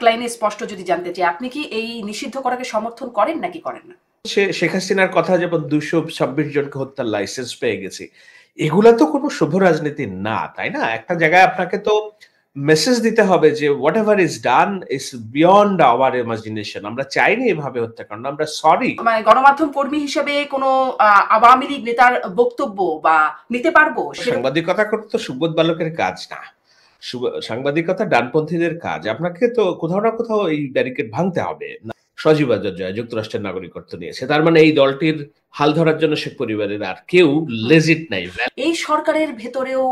লাইনে স্পষ্ট যদি জানতে চাই, আপনি কি এই নিষিদ্ধ করাকে সমর্থন করেন নাকি করেন না? শেখ হাসিনার কথা, যেমন 226 জনকে হত্যার লাইসেন্স পেয়ে গেছি, এগুলা তো কোনো শুভ রাজনীতি না, তাই না? একটা জায়গায় আপনাকে তো মেসেজ দিতে হবে যে what ever is done is beyond our imagination. আমরা চাইনি এভাবে হত্যাকাণ্ড, আমরা সরি। মানে গণমাধ্যম কর্মী হিসেবে কোনো আওয়ামী লীগ নেতার বক্তব্য বা নিতে পারবো? সাংবাদিকতা করতে তো সুবোধ বালকের কাজ না। সাংবাদিকতা ডানপন্থীদের কাজ। আপনাকে তো কোথাও না কোথাও এই ব্যারিকেড ভাঙতে হবে। সজীব জয় যুক্তরাষ্ট্রের নাগরিকত্ব নিয়েছে, তার মানে এই দলটির হাল ধরার জন্য শেখ পরিবারের আর কেউ লেজিট নাই। এই সরকারের ভেতরেও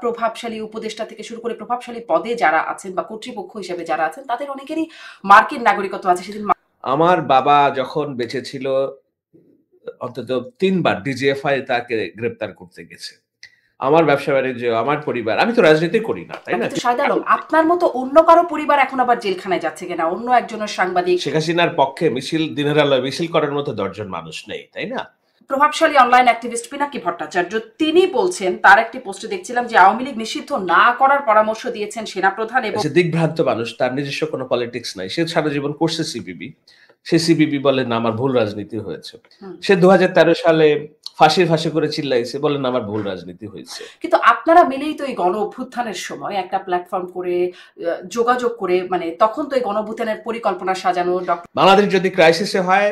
প্রভাবশালী উপদেষ্টা থেকে শুরু করে প্রভাবশালী পদে যারা আছেন বা কর্তৃপক্ষ হিসেবে যারা আছেন, তাদের অনেকেরই মার্কিন নাগরিকত্ব আছে। সেদিন আমার বাবা যখন বেঁচে ছিল অন্তত 3 বার ডিজিএফআই তাকে গ্রেপ্তার করতে গেছে। আমার ব্যবসা বাণিজ্য, আমার পরিবার, আমি তো রাজনীতি করি না, তাই না? শাহেদ আলম, আপনার মতো অন্য কারো পরিবার এখন আবার জেলখানায় যাচ্ছে কিনা? অন্য একজনের সাংবাদিক। শেখ হাসিনার পক্ষে মিছিল, দিনের আলোয় মিছিল করার মতো 10 জন মানুষ নেই, তাই না? প্রভাবশালী অনলাইন অ্যাক্টিভিস্ট পিনাকি ভট্টাচার্য তিনি বলছেন, তার একটি পোস্টে দেখছিলাম যে আওয়ামী লীগ নিষিদ্ধ না করার পরামর্শ দিয়েছেন সেনাপ্রধান। এবং দিগ্ভ্রান্ত মানুষ, তার নিজস্ব কোনো পলিটিক্স নাই। সে সারা জীবন করছে সিপিবি, সে সিপিবি বলেন আমার ভুল রাজনীতি হয়েছে। সে 2013 সালে ফাঁসি করে চিল্লাইছে, বলেন আমার ভুল রাজনীতি হয়েছে। কিন্তু আপনারা মিলেই তো এই গণ অভ্যুত্থানের সময় একটা প্ল্যাটফর্ম করে যোগাযোগ করে, মানে তখন তো এই গণ অভ্যুত্থানের পরিকল্পনা সাজানো। বাংলাদেশ যদি ক্রাইসিসে হয়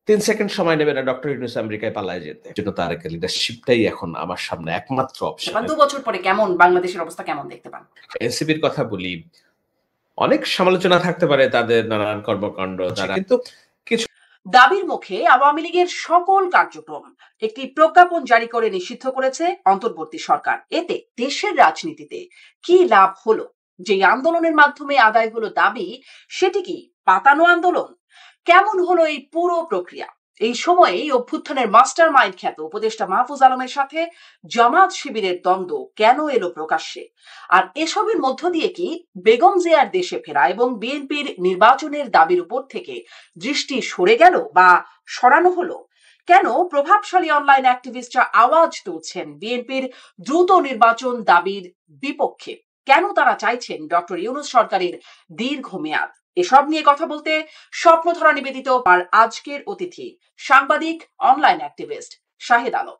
3 সেকেন্ড সময় নেবে না ডক্টর ইউনূস আমেরিকায় পালায় যেতে। জন্য তারেক লিডারশিপটাই এখন আমার সামনে একমাত্র অপশন। 2 বছর পরে কেমন বাংলাদেশের অবস্থা কেমন দেখতে পান? এনসিপির কথা বলি, অনেক সমালোচনা থাকতে পারে তাদের নানান কর্মকাণ্ড, কিন্তু কিছু দাবির মুখে আওয়ামী লীগের সকল কার্যক্রম একটি প্রজ্ঞাপন জারি করে নিষিদ্ধ করেছে অন্তর্বর্তী সরকার। এতে দেশের রাজনীতিতে কি লাভ হলো? যে আন্দোলনের মাধ্যমে আদায় হলো দাবি, সেটি কি পাতানো আন্দোলন? কেমন হলো এই পুরো প্রক্রিয়া? এই সময়ে অভ্যুত্থানের মাস্টার মাইন্ড খ্যাত উপদেষ্টা মাহফুজ আলমের সাথে জামাত শিবিরের দ্বন্দ্ব কেন এলো প্রকাশ্যে? আর এসবের মধ্য দিয়ে কি বেগম জিয়ার দেশে ফেরা এবং বিএনপির নির্বাচনের দাবির উপর থেকে দৃষ্টি সরে গেল বা সরানো হলো? কেন প্রভাবশালী অনলাইন অ্যাক্টিভিস্টরা আওয়াজ তুলছেন বিএনপির দ্রুত নির্বাচন দাবির বিপক্ষে? কেন তারা চাইছেন ডক্টর ইউনূস সরকারের দীর্ঘমেয়াদ? এসব নিয়ে কথা বলতে স্বপ্নধরা নিবেদিত আর আজকের অতিথি সাংবাদিক, অনলাইন অ্যাক্টিভিস্ট শাহেদ আলম।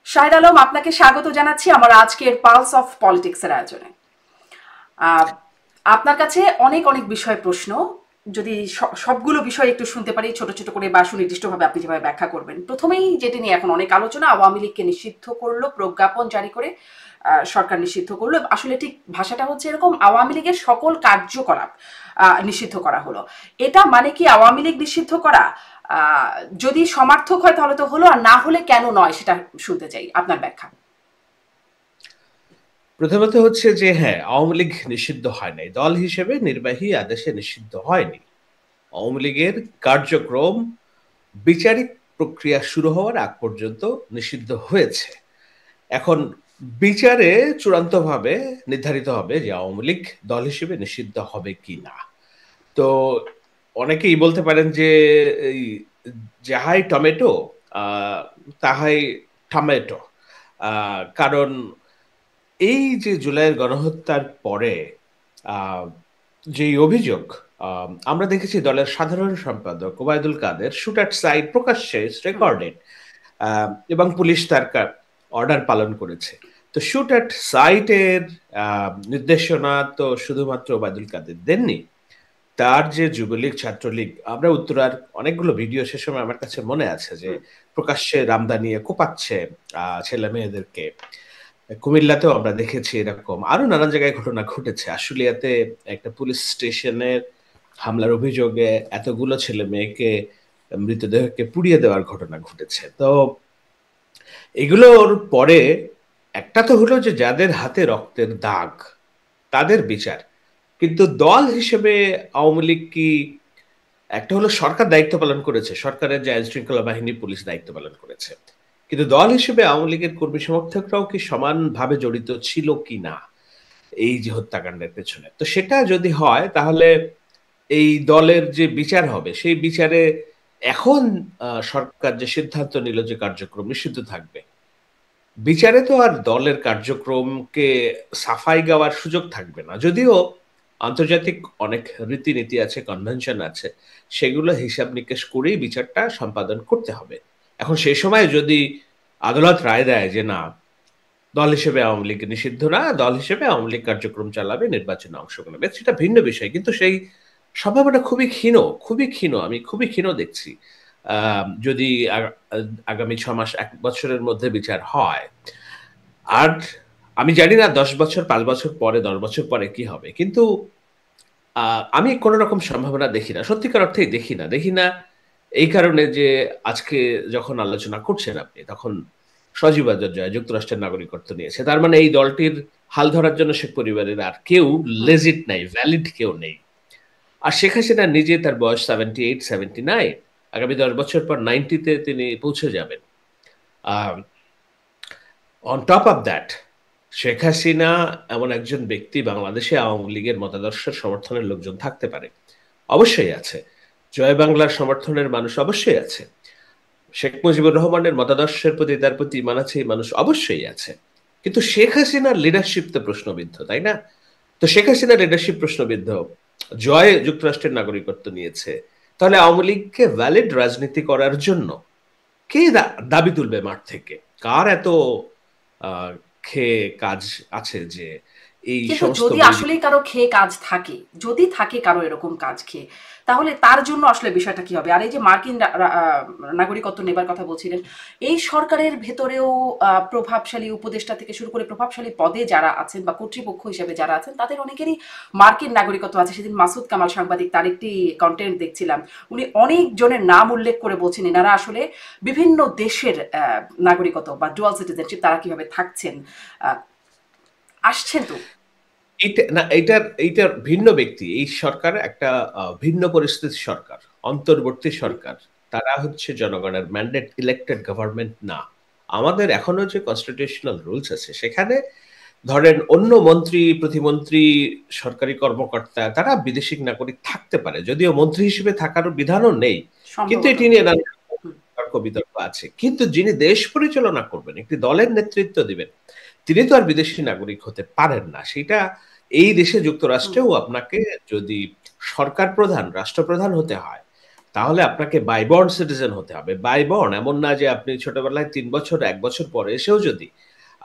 শাহেদ আলম, আপনাকে স্বাগত জানাচ্ছি আমার আজকের পালস অফ পলিটিক্স এর আয়োজনে। আপনার কাছে অনেক বিষয় প্রশ্ন, যদি সবগুলো বিষয় একটু শুনতে পারি ছোট ছোট করে বা সুনির্দিষ্টভাবে আপনি যেভাবে ব্যাখ্যা করবেন। প্রথমেই যেটি নিয়ে এখন অনেক আলোচনা, আওয়ামী লীগকে নিষিদ্ধ করলো, প্রজ্ঞাপন জারি করে সরকার নিষিদ্ধ করলো। আসলে ঠিক ভাষাটা হচ্ছে এরকম, আওয়ামী লীগের সকল কার্যকলাপ নিষিদ্ধ করা হলো। এটা মানে কি আওয়ামী লীগ নিষিদ্ধ করা? যদি সমার্থক হয় তাহলে তো হলো, আর না হলে কেন নয় সেটা শুনতে চাই আপনার ব্যাখ্যা। প্রথমত হচ্ছে যে হ্যাঁ, আওয়ামী লীগ নিষিদ্ধ হয় নাই, দল হিসেবে নির্বাহী আদেশে নিষিদ্ধ হয়নি। আওয়ামী লীগের কার্যক্রম বিচারিক প্রক্রিয়া শুরু হওয়ার আগ পর্যন্ত নিষিদ্ধ হয়েছে। এখন বিচারে চূড়ান্তভাবে নির্ধারিত হবে যে আওয়ামী লীগ দল হিসেবে নিষিদ্ধ হবে কি না। তো অনেকেই বলতে পারেন যে এই যাহাই টমেটো তাহাই টমেটো, কারণ এই যে জুলাইয়ের গণহত্যার পরে যেই অভিযোগ আমরা দেখেছি, দলের সাধারণ সম্পাদক Obaidul Quader shoot at site প্রকাশ্যে রেকর্ডেড, এবং পুলিশ তার অর্ডার পালন করেছে। তো শুট অ্যাট সাইটের নির্দেশনা তো শুধুমাত্র ওবায়দুল কাদের দেননি, তার যে যুবলীগ ছাত্রলীগ, আমরা উত্তরার অনেকগুলো ভিডিও সে সময় আমার কাছে মনে আছে যে প্রকাশ্যে রামদা নিয়ে কোপাচ্ছে ছেলে মেয়েদেরকে। কুমিল্লাতেও আমরা দেখেছি এরকম, আরো নানান জায়গায় ঘটনা ঘটেছে। আশুলিয়াতে একটা পুলিশ স্টেশনের হামলার অভিযোগে এতগুলো ছেলে মেয়েকে মৃতদেহকে পুড়িয়ে দেওয়ার ঘটনা ঘটেছে। তো এগুলোর পরে একটা তো হলো যে যাদের হাতে রক্তের দাগ তাদের বিচার, কিন্তু দল হিসেবে আওয়ামী লীগ কি, একটা হলো সরকার দায়িত্ব পালন করেছে, সরকারের যে আইন শৃঙ্খলা বাহিনী পুলিশ দায়িত্ব পালন করেছে, কিন্তু দল হিসেবে আওয়ামী লীগের কর্মী সমর্থকরাও কি সমানভাবে জড়িত ছিল কি না এই যে হত্যাকাণ্ডের পেছনে? তো সেটা যদি হয় তাহলে এই দলের যে বিচার হবে সেই বিচারে এখন সরকার যে সিদ্ধান্ত নিল যে কার্যক্রম নিষিদ্ধ থাকবে, বিচারে তো আর দলের কার্যক্রমকে সাফাই গাওয়ার সুযোগ থাকবে না। যদিও আন্তর্জাতিক অনেক রীতিনীতি আছে, কনভেনশন আছে, সেগুলো হিসাব নিকেশ করেই বিচারটা সম্পাদন করতে হবে। এখন সেই সময় যদি আদালত রায় দেয় যে না, দল হিসেবে আওয়ামী লীগ নিষিদ্ধ না, দল হিসেবে আওয়ামী লীগ কার্যক্রম চালাবে, নির্বাচনে অংশগ্রহণ করবে, সেটা ভিন্ন বিষয়। কিন্তু সেই সম্ভাবনা খুবই ক্ষীণ, খুবই ক্ষীণ। আমি খুবই ক্ষীণ দেখছি। যদি আগামী 6 মাস 1 বছরের মধ্যে বিচার হয়, আর আমি জানি না 10 বছর 5 বছর পরে 10 বছর পরে কি হবে, কিন্তু আমি কোন রকম সম্ভাবনা দেখি না, সত্যিকার অর্থেই দেখি না। দেখি না এই কারণে যে আজকে যখন আলোচনা করছেন আপনি, তখন সজীব ওয়াজেদ জয় যুক্তরাষ্ট্রের নাগরিকত্ব নিয়েছে। তার মানে এই দলটির হাল ধরার জন্য শেখ পরিবারের আর কেউ লেজিট নাই, ভ্যালিড কেউ নেই। আর শেখ হাসিনা নিজে, তার বয়স 78 79, আগামী 10 বছর পর 90 তে তিনি পৌঁছে যাবেন। On top of that, Sheikh Hasina এমন একজন ব্যক্তি, বাংলাদেশে আওয়ামী লীগের মতাদর্শের সমর্থনের লোকজন থাকতে পারে, অবশ্যই আছে। জয় বাংলার সমর্থনের মানুষ অবশ্যই আছে। শেখ মুজিবুর রহমানের মতাদর্শের প্রতি, তার প্রতি ইমান আছে এই মানুষ অবশ্যই আছে। কিন্তু শেখ হাসিনার লিডারশিপ তো প্রশ্নবিদ্ধ, তাই না? তো শেখ হাসিনার লিডারশিপ প্রশ্নবিদ্ধ, জয় যুক্তরাষ্ট্রের নাগরিকত্ব নিয়েছে, তাহলে আওয়ামী লীগকে ভ্যালিড রাজনীতি করার জন্য কে দাবি তুলবে মাঠ থেকে? কার এত আহ, খেয়ে কাজ আছে যে এই কিন্তু সমস্ত যদি আসলেই কারো খেয়ে কাজ থাকে, যদি থাকে কারো এরকম কাজ খেয়ে, তাহলে তার জন্য আসলে বিষয়টা কি হবে? আর এই যে মার্কিন নাগরিকত্ব নেবার কথা বলছিলেন, এই সরকারের ভেতরেও প্রভাবশালী উপদেষ্টা থেকে শুরু করে প্রভাবশালী পদে যারা আছেন বা কর্তৃপক্ষ হিসেবে যারা আছেন, তাদের অনেকেরই মার্কিন নাগরিকত্ব আছে। সেদিন মাসুদ কামাল সাংবাদিক, তার একটি কন্টেন্ট দেখছিলাম, উনি অনেক জনের নাম উল্লেখ করে বলছেন এনারা আসলে বিভিন্ন দেশের নাগরিকত্ব বা ডুয়াল সিটিজেনশিপ তারা কিভাবে থাকছেন, আসছেন তো। এটা না, এইটার ভিন্ন ব্যক্তি। এই সরকার একটা ভিন্ন পরিস্থিতির সরকার, অন্তর্বর্তী সরকার। তারা হচ্ছে জনগণের ম্যান্ডেট ইলেক্টেড গভর্নমেন্ট না। আমাদের এখনো যে কনস্টিটিউশনাল রুলস আছে, সেখানে ধরেন অন্য মন্ত্রী, প্রতিমন্ত্রী, সরকারি কর্মকর্তা তারা বিদেশি নাগরিক থাকতে পারে, যদিও মন্ত্রী হিসেবে থাকার বিধানও নেই, কিন্তু সম্ভবত এটি নেই। নিয়ে নানা তর্ক বিতর্ক আছে। কিন্তু যিনি দেশ পরিচালনা করবেন, একটি দলের নেতৃত্ব দিবেন, তিনি তো আর বিদেশি নাগরিক হতে পারেন না। সেটা এই দেশে যুক্তরাষ্ট্রেও আপনাকে যদি সরকার প্রধান, রাষ্ট্রপ্রধান হতে হয়, তাহলে আপনাকে বাইবর্ন সিটিজেন হতে হবে। বাইবর্ন এমন না যে আপনি ছোটবেলায় 3 বছর 1 বছর পরে এসেও যদি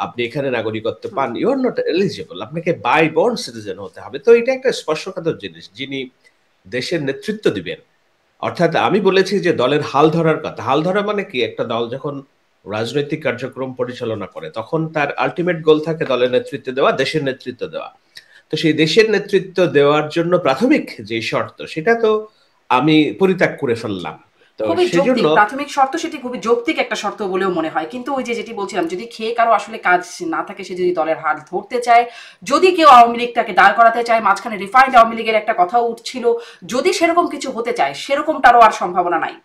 আপনি এখানে নাগরিকত্ব পান, ইউ আর নট এলিজিবল। আপনাকে বাইবর্ন সিটিজেন হতে হবে। তো এটা একটা স্পর্শকাতর জিনিস। যিনি দেশের নেতৃত্ব দিবেন, অর্থাৎ আমি বলেছি যে দলের হাল ধরার কথা। হাল ধরা মানে কি? একটা দল যখন রাজনৈতিক কার্যক্রম পরিচালনা করে, তখন তার আল্টিমেট গোল থাকে দলের নেতৃত্ব দেওয়া, দেশের নেতৃত্ব দেওয়া। তো সেই দেশের নেতৃত্ব দেওয়ার জন্য প্রাথমিক যে শর্ত, সেটা তো আমি পরিত্যাগ করে ফেললাম। তো খুবই সেজন্য যৌক্তিক প্রাথমিক শর্ত, সেটি খুবই যৌক্তিক একটা শর্ত বলেও মনে হয়। কিন্তু ওই যে যেটি বলছিলাম, যদি খেয়ে কারো আসলে কাজ না থাকে, সে যদি দলের হাল ধরতে চায়, যদি কেউ আওয়ামী লীগটাকে দাঁড় করাতে চায়, মাঝখানে রিফাইন্ড আওয়ামী লীগের একটা কথাও উঠছিল, যদি সেরকম কিছু হতে চায়, সেরকমটারও আর সম্ভাবনা নাই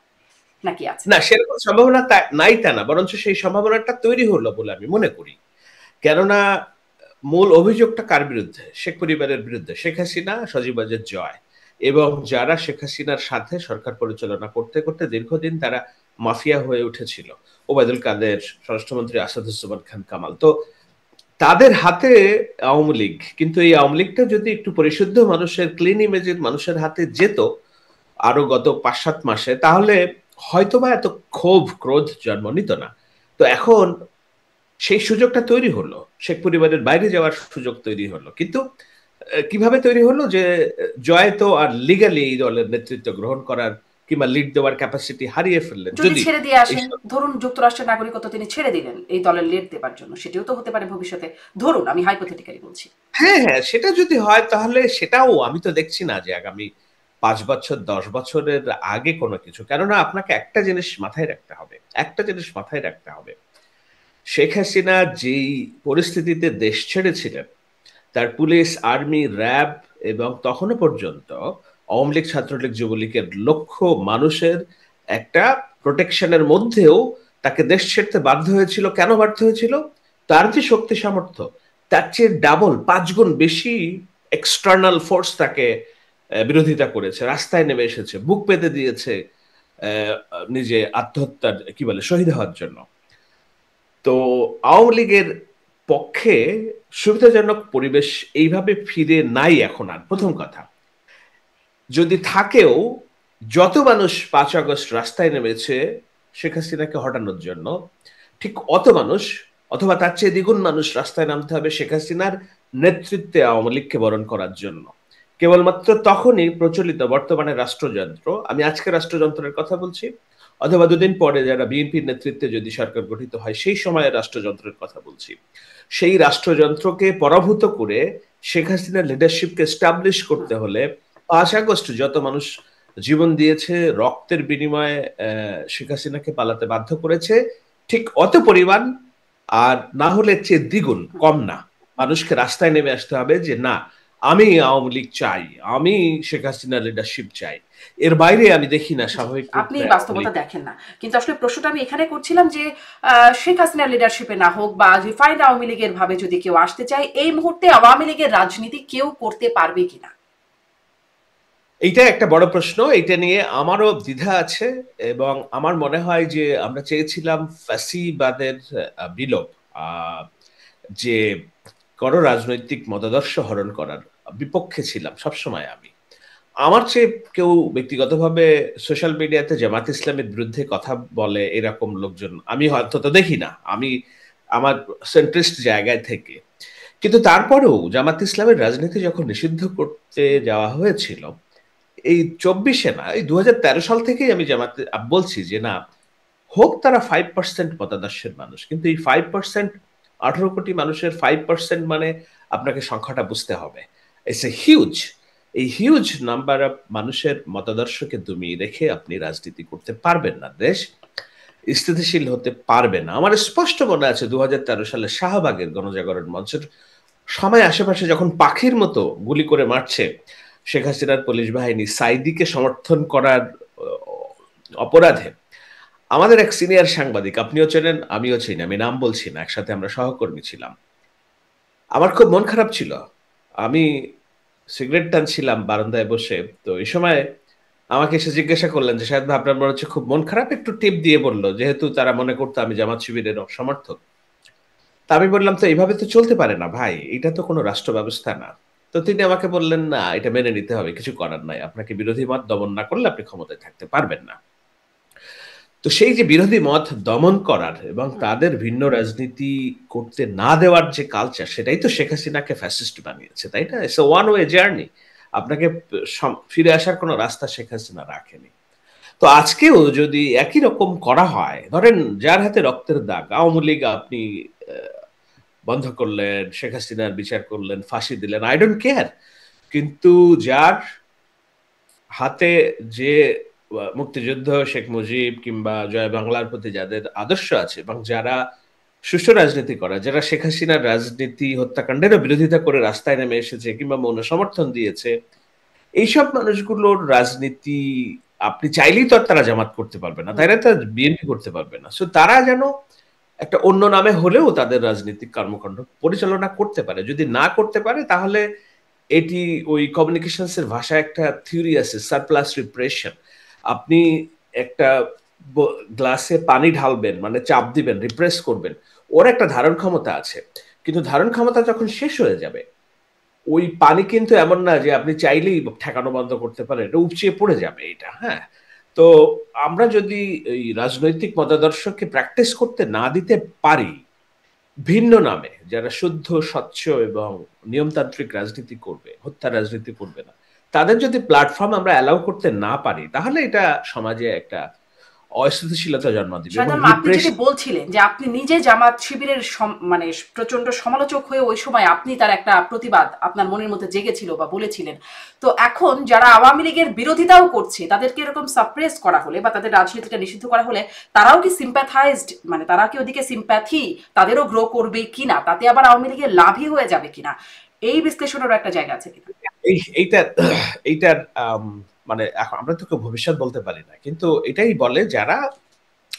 নাকি আছে? না, সেরকম সম্ভাবনা নাই তা না, বরঞ্চ সেই সম্ভাবনাটা তৈরি হলো বলে আমি মনে করি। কেননা মূল অভিযোগটা কার বিরুদ্ধে? শেখ পরিবারের বিরুদ্ধে। শেখ হাসিনা, সজীব ওয়াজেদ জয় এবং যারা শেখ হাসিনার সাথে সরকার পরিচালনা করতে করতে দীর্ঘদিন তারা মাফিয়া হয়ে উঠেছিল, ওবায়দুল কাদের, স্বরাষ্ট্রমন্ত্রী আসাদুজ্জামান খান কামাল, তো তাদের হাতে আওয়ামী লীগ। কিন্তু এই আওয়ামী লীগটা যদি একটু পরিশুদ্ধ মানুষের, ক্লিন ইমেজের মানুষের হাতে যেত আরো গত 5-7 মাসে, তাহলে হয়তোবা এত ক্ষোভ ক্রোধ জন্ম নিত না। তো এখন সেই সুযোগটা তৈরি হলো, শেখ পরিবারের বাইরে যাওয়ার সুযোগ তৈরি হলো। কিন্তু কিভাবে তৈরি হলো? যে জয় তো আর লিগালি এই দলের নেতৃত্ব গ্রহণ করার কিংবা লিড দেওয়ার ক্যাপাসিটি হারিয়ে ফেললেন। যদি যদি ছেড়ে দিয়ে এই আসেন, ধরুন যুক্তরাষ্ট্রের নাগরিকত্ব তিনি ছেড়ে দিলেন এই দলের লিড দেবার জন্য, সেটিও তো হতে পারে ভবিষ্যতে। ধরুন, আমি হাইপোথেটিক্যালি বলছি। হ্যাঁ, হ্যাঁ, সেটা যদি হয় তাহলে সেটাও আমি তো দেখছি না যে আগামী 5 বছর 10 বছরের আগে কোনো কিছু। কেননা আপনাকে একটা জিনিস মাথায় রাখতে হবে, একটা জিনিস মাথায় রাখতে হবে। শেখ হাসিনা যেই পরিস্থিতিতে দেশ ছেড়েছিলেন, তার পুলিশ, আর্মি, র্যাব এবং তখনো পর্যন্ত আওয়ামী লীগ, ছাত্রলীগ, যুবলীগের লক্ষ মানুষের একটা প্রোটেকশনের মধ্যেও তাকে দেশ ছেড়তে বাধ্য হয়েছিল। কেন বাধ্য হয়েছিল? তার যে শক্তি সামর্থ্য, তার চেয়ে ডাবল 5 গুণ বেশি এক্সটার্নাল ফোর্স তাকে বিরোধিতা করেছে, রাস্তায় নেমে এসেছে, বুক পেতে দিয়েছে নিজে আত্মহত্যার শহীদ হওয়ার জন্য। তো আওয়ামী লীগের পক্ষে সুবিধাজনক পরিবেশ এইভাবে ফিরে নাই এখন আর। প্রথম কথা, যদি থাকেও, যত মানুষ 5 আগস্ট রাস্তায় নেমেছে শেখ হাসিনাকে হটানোর জন্য, ঠিক অত মানুষ অথবা তার চেয়ে দ্বিগুণ মানুষ রাস্তায় নামতে হবে শেখ হাসিনার নেতৃত্বে আওয়ামী লীগকে বরণ করার জন্য। কেবলমাত্র তখনই প্রচলিত বর্তমানে রাষ্ট্রযন্ত্র, আমি আজকে রাষ্ট্রযন্ত্রের কথা বলছি, অথবা দুদিন পরে যারা বিএনপির নেতৃত্বে যদি সরকার গঠিত হয় সেই সময়ের রাষ্ট্রযন্ত্রের কথা বলছি, সেই রাষ্ট্রযন্ত্রকে পরাভূত করে শেখ হাসিনার লিডারশিপকে এস্টাবলিশ করতে হলে 5 আগস্ট যত মানুষ জীবন দিয়েছে, রক্তের বিনিময়ে শেখ হাসিনাকে পালাতে বাধ্য করেছে, ঠিক অত পরিমাণ, আর না হলে চেয়ে দ্বিগুণ, কম না, মানুষকে রাস্তায় নেমে আসতে হবে যে না, আমি আওয়ামী লীগ চাই, আমি শেখ হাসিনার লিডারশিপ চাই। এর বাইরে আমি দেখি না স্বাভাবিক। আপনি বাস্তবতা দেখেন না, কিন্তু আসলে প্রশ্নটা আমি এখানে করছিলাম যে শেখ হাসিনার লিডারশিপে না হোক বা রিফাইন্ড আওয়ামী লীগের ভাবে যদি কেউ আসতে চায়, এই মুহূর্তে আওয়ামী লীগের রাজনীতি কেউ করতে পারবে কিনা? এইটা একটা বড় প্রশ্ন, এটা নিয়ে আমারও দ্বিধা আছে। এবং আমার মনে হয় যে আমরা চেয়েছিলাম ফ্যাসিবাদের বিলোপ, যে কোনো রাজনৈতিক মতাদর্শ হরণ করার বিপক্ষে ছিলাম সবসময় আমি। আমার চেয়ে কেউ ব্যক্তিগতভাবে সোশ্যাল মিডিয়াতে জামাত ইসলামের বিরুদ্ধে কথা বলে এরকম লোকজন আমি হয়তো তো দেখি না, আমি আমার সেন্ট্রিস্ট জায়গায় থেকে। কিন্তু তারপরেও জামাত ইসলামের রাজনীতি যখন নিষিদ্ধ করতে যাওয়া হয়েছিল, এই 24-এ না, এই 2013 সাল থেকেই আমি জামাতে বলছি যে না, হোক তারা 5% মতাদর্শের মানুষ, কিন্তু এই 5%, 18 কোটি মানুষের 5% মানে আপনাকে সংখ্যাটা বুঝতে হবে। ইটস এ হিউজ, এই হিউজ নাম্বার অফ মানুষের মতাদর্শকে দমিয়ে রেখে আপনি রাজনীতি করতে পারবেন না, দেশ স্থিতিশীল হতে পারবে না। আমার স্পষ্ট মনে আছে 2013 সালে শাহবাগের গণজাগরণ মঞ্চের সময় আশেপাশে যখন পাখির মতো গুলি করে মারছে শেখ হাসিনার পুলিশ বাহিনী সাইদিকে সমর্থন করার অপরাধে, আমাদের এক সিনিয়র সাংবাদিক, আপনিও চেনেন আমিও চিনি, আমি নাম বলছি না, একসাথে আমরা সহকর্মী ছিলাম, আমার খুব মন খারাপ ছিল। আমি সিগারেট টানছিলাম বারান্দায় বসে, তো এই সময় আমাকে এসে জিজ্ঞাসা করলেন যে শাহেদ ভাই আপনার মনে হচ্ছে খুব মন খারাপ, একটু টিপ দিয়ে বললো, যেহেতু তারা মনে করতো আমি জামাত শিবিরের সমর্থক। তা আমি বললাম তো এইভাবে তো চলতে পারে না ভাই, এটা তো কোনো রাষ্ট্র ব্যবস্থা না। তো তিনি আমাকে বললেন না, এটা মেনে নিতে হবে, কিছু করার নাই, আপনাকে বিরোধী মত দমন না করলে আপনি ক্ষমতায় থাকতে পারবেন না। তো সেই যে বিরোধী মত দমন করার এবং তাদের ভিন্ন রাজনীতি করতে না দেওয়ার যে কালচার, সেটাই তো শেখ হাসিনাকে ফ্যাসিস্ট বানিয়েছে, তাই না? ইটস ওয়ান ওয়ে জার্নি, আপনাকে ফিরে আসার কোনো রাস্তা শেখ হাসিনা রাখেনি। তো আজকেও যদি একই রকম করা হয়, ধরেন যার হাতে রক্তের দাগ, আওয়ামী লীগ আপনি বন্ধ করলেন, শেখ হাসিনার বিচার করলেন, ফাঁসি দিলেন, আই ডোন্ট কেয়ার, কিন্তু যার হাতে যে মুক্তিযুদ্ধ, শেখ মুজিব কিংবা জয় বাংলার প্রতি যাদের আদর্শ আছে এবং যারা সুষ্ঠু রাজনীতি করা, যারা শেখ হাসিনার রাজনীতি হত্যাকাণ্ডেরও বিরোধিতা করে রাস্তায় নেমে এসেছে কিংবা মৌন সমর্থন দিয়েছে, এইসব মানুষগুলোর রাজনীতি আপনি চাইলেই তো আর তারা জামাত করতে পারবে না, তাই না? তারা বিএনপি করতে পারবে না। সো তারা যেন একটা অন্য নামে হলেও তাদের রাজনৈতিক কর্মকাণ্ড পরিচালনা করতে পারে। যদি না করতে পারে তাহলে এটি ওই কমিউনিকেশনস এর ভাষায় একটা থিওরি আছে, সারপ্লাস রিপ্রেশন। আপনি একটা গ্লাসে পানি ঢালবেন, মানে চাপ দিবেন, রিপ্রেস করবেন, ওর একটা ধারণ ক্ষমতা আছে, কিন্তু ধারণ ক্ষমতা যখন শেষ হয়ে যাবে, ওই পানি কিন্তু এমন না যে আপনি চাইলেই ঠেকানো বন্ধ করতে পারেন, এটা উপচে পড়ে যাবে এটা। হ্যাঁ, তো আমরা যদি এই রাজনৈতিক মতাদর্শকে প্র্যাকটিস করতে না দিতে পারি, ভিন্ন নামে যারা শুদ্ধ, স্বচ্ছ এবং নিয়মতান্ত্রিক রাজনীতি করবে, হত্যা রাজনীতি করবে না, তাদের যদি প্ল্যাটফর্ম আমরা অ্যালাউ করতে না পারি, তাহলে এটা সমাজে একটা অস্থিতিশীলতা জন্ম দিবে এবং আপনি যেটি বলছিলেন যে আপনি নিজে জামাত শিবিরের মানে প্রচন্ড সমালোচক হয়ে ওই সময় আপনি তার একটা প্রতিবাদ আপনার মনের মধ্যে জেগেছিল বা বলেছিলেন, তো এখন যারা আওয়ামী লীগের বিরোধিতাও করছে তাদেরকে এরকম সাপ্রেস করা হলে বা তাদের রাজনীতিটা নিষিদ্ধ করা হলে তারাও কি সিম্প্যাথাইজড, মানে তারা কি ওদিকে সিম্প্যাথি তাদেরও গ্রো করবে কিনা, তাতে আবার আওয়ামী লীগের লাভই হয়ে যাবে কিনা, এই বিশ্লেষণেরও একটা জায়গা আছে কিনা? এইটার মানে এখন আমরা তো কেউ ভবিষ্যৎ বলতে পারি না, কিন্তু এটাই বলে যারা,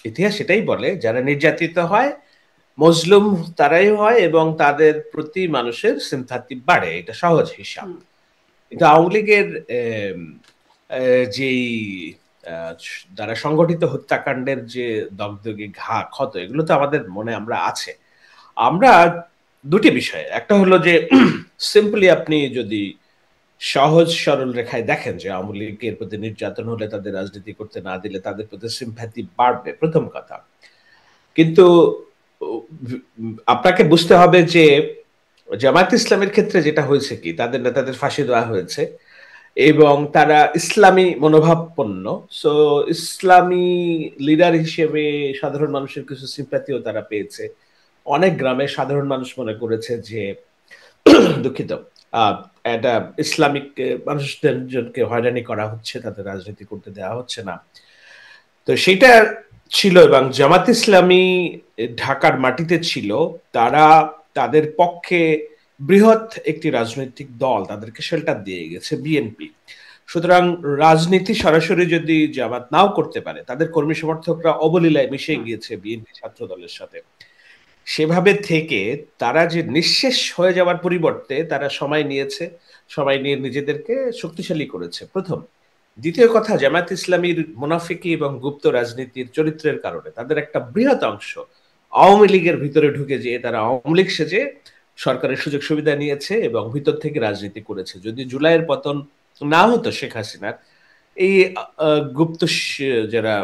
ইতিহাস এটাই বলে, যারা নির্যাতিত হয় মজলুম তারাই হয় এবং তাদের প্রতি মানুষের সিম্প্যাথি বাড়ে, এটা সহজ হিসাব। কিন্তু আওয়ামী লীগের যেই দ্বারা সংগঠিত হত্যাকাণ্ডের যে দগদগে ঘা ক্ষত, এগুলো তো আমাদের মনে আমরা আছে। আমরা দুটি বিষয়। একটা হলো যে সিম্পলি আপনি যদি সহজ সরল রেখায় দেখেন যে আওয়ামী লীগের প্রতি নির্যাতন হলে তাদের রাজনীতি করতে না দিলে তাদের প্রতি সিম্প্যাথি বাড়বে, প্রথম কথা। কিন্তু আপনাকে বুঝতে হবে যে জামায়াত ইসলামের ক্ষেত্রে যেটা হয়েছে কি, তাদের নেতাদের ফাঁসি দেওয়া হয়েছে এবং তারা ইসলামী মনোভাবপন্ন। সো ইসলামী লিডার হিসেবে সাধারণ মানুষের কিছু সিম্প্যাথিও তারা পেয়েছে। অনেক গ্রামে সাধারণ মানুষ মনে করেছে যে দুঃখিত, একটা ইসলামিক মানুষদেরকে হয়রানি করা হচ্ছে, তাদের রাজনীতি করতে দেওয়া হচ্ছে না। তো সেটা ছিল, এবং জামাত ইসলামী ঢাকার মাটিতে ছিল, তারা তাদের পক্ষে বৃহৎ একটি রাজনৈতিক দল, তাদেরকে শেল্টার দিয়ে গেছে বিএনপি। সুতরাং রাজনীতি সরাসরি যদি জামাত নাও করতে পারে, তাদের কর্মী সমর্থকরা অবলীলায় মিশে গিয়েছে বিএনপি ছাত্র দলের সাথে। সেভাবে থেকে তারা যে নিঃশেষ হয়ে যাওয়ার পরিবর্তে তারা সময় নিয়েছে, সময় নিয়ে নিজেদেরকে শক্তিশালী করেছে, প্রথম। দ্বিতীয় কথা, জামায়াত ইসলামীর মুনাফিকি এবং গুপ্ত রাজনীতির চরিত্রের কারণে তাদের একটা বৃহৎ অংশ আওয়ামী লীগের ভিতরে ঢুকে যেয়ে তারা আওয়ামী লীগ সেজে সরকারের সুযোগ সুবিধা নিয়েছে এবং ভিতর থেকে রাজনীতি করেছে। যদি জুলাইয়ের পতন না হতো শেখ হাসিনার, এই গুপ্ত যারা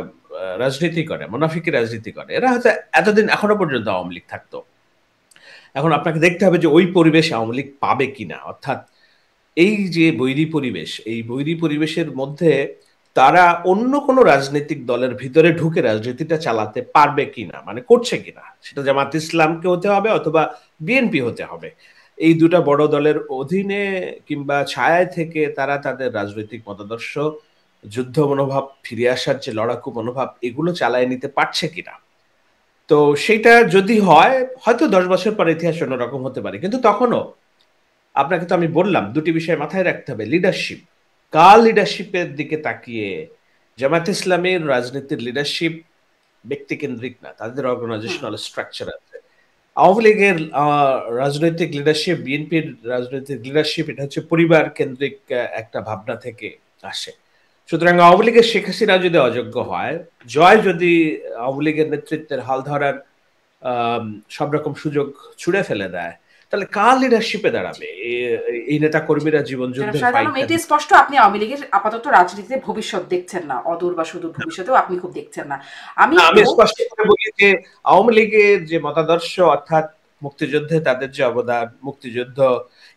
রাজনীতি করে, মুনাফিকি রাজনীতি করে, এরা হয়তো এতদিন এখনো পর্যন্ত আওয়ামী লীগ থাকতো। এখন আপনাকে দেখতে হবে যে ওই পরিবেশ আওয়ামী লীগ পাবে কিনা, অর্থাৎ এই যে বৈরী পরিবেশ, এই বৈরী পরিবেশের মধ্যে তারা অন্য কোনো রাজনৈতিক দলের ভিতরে ঢুকে রাজনীতিটা চালাতে পারবে কিনা, মানে করছে কিনা, সেটা জামাত ইসলামকে হতে হবে অথবা বিএনপি হতে হবে। এই দুটা বড় দলের অধীনে কিংবা ছায়ায় থেকে তারা তাদের রাজনৈতিক মতাদর্শ, যুদ্ধ মনোভাব, ফিরে আসার যে লড়াকু মনোভাব, এগুলো চালায় নিতে পারছে কিনা। তো সেটা যদি হয়, হয়তো 10 বছর পর ইতিহাস অন্যরকম হতে পারে। কিন্তু তখনও আপনাকে তো আমি বললাম দুটি বিষয় মাথায় রাখতে হবে। লিডারশিপ, কার লিডারশিপের দিকে তাকিয়ে, জামায়াত ইসলামের রাজনীতির লিডারশিপ ব্যক্তিকেন্দ্রিক না, তাদের অর্গানাইজেশনাল স্ট্রাকচার আছে। আওয়ামী লীগের রাজনৈতিক লিডারশিপ, বিএনপির রাজনৈতিক লিডারশিপ, এটা হচ্ছে পরিবার কেন্দ্রিক একটা ভাবনা থেকে আসে। সুতরাং আওয়ামী লীগের শেখ হাসিনা যদি অযোগ্য হয়, জয় যদি আওয়ামী লীগের নেতৃত্বের হাল ধরার সব রকম সুযোগ ছুড়ে ফেলে দেয়, তাহলে কার লিডারশিপে দাঁড়াবে এই নেতা কর্মীরা জীবন যুদ্ধের ফাইট? এটি স্পষ্ট আপনি আওয়ামী লীগের আপাতত রাজনীতিতে ভবিষ্যৎ দেখছেন না, অদূর বা সুদূর ভবিষ্যতেও আপনি খুব দেখছেন না। আমি স্পষ্ট করে বলি যে আওয়ামী লীগের যে মতাদর্শ, অর্থাৎ মুক্তিযুদ্ধে তাদের যে অবদান, মুক্তিযুদ্ধ,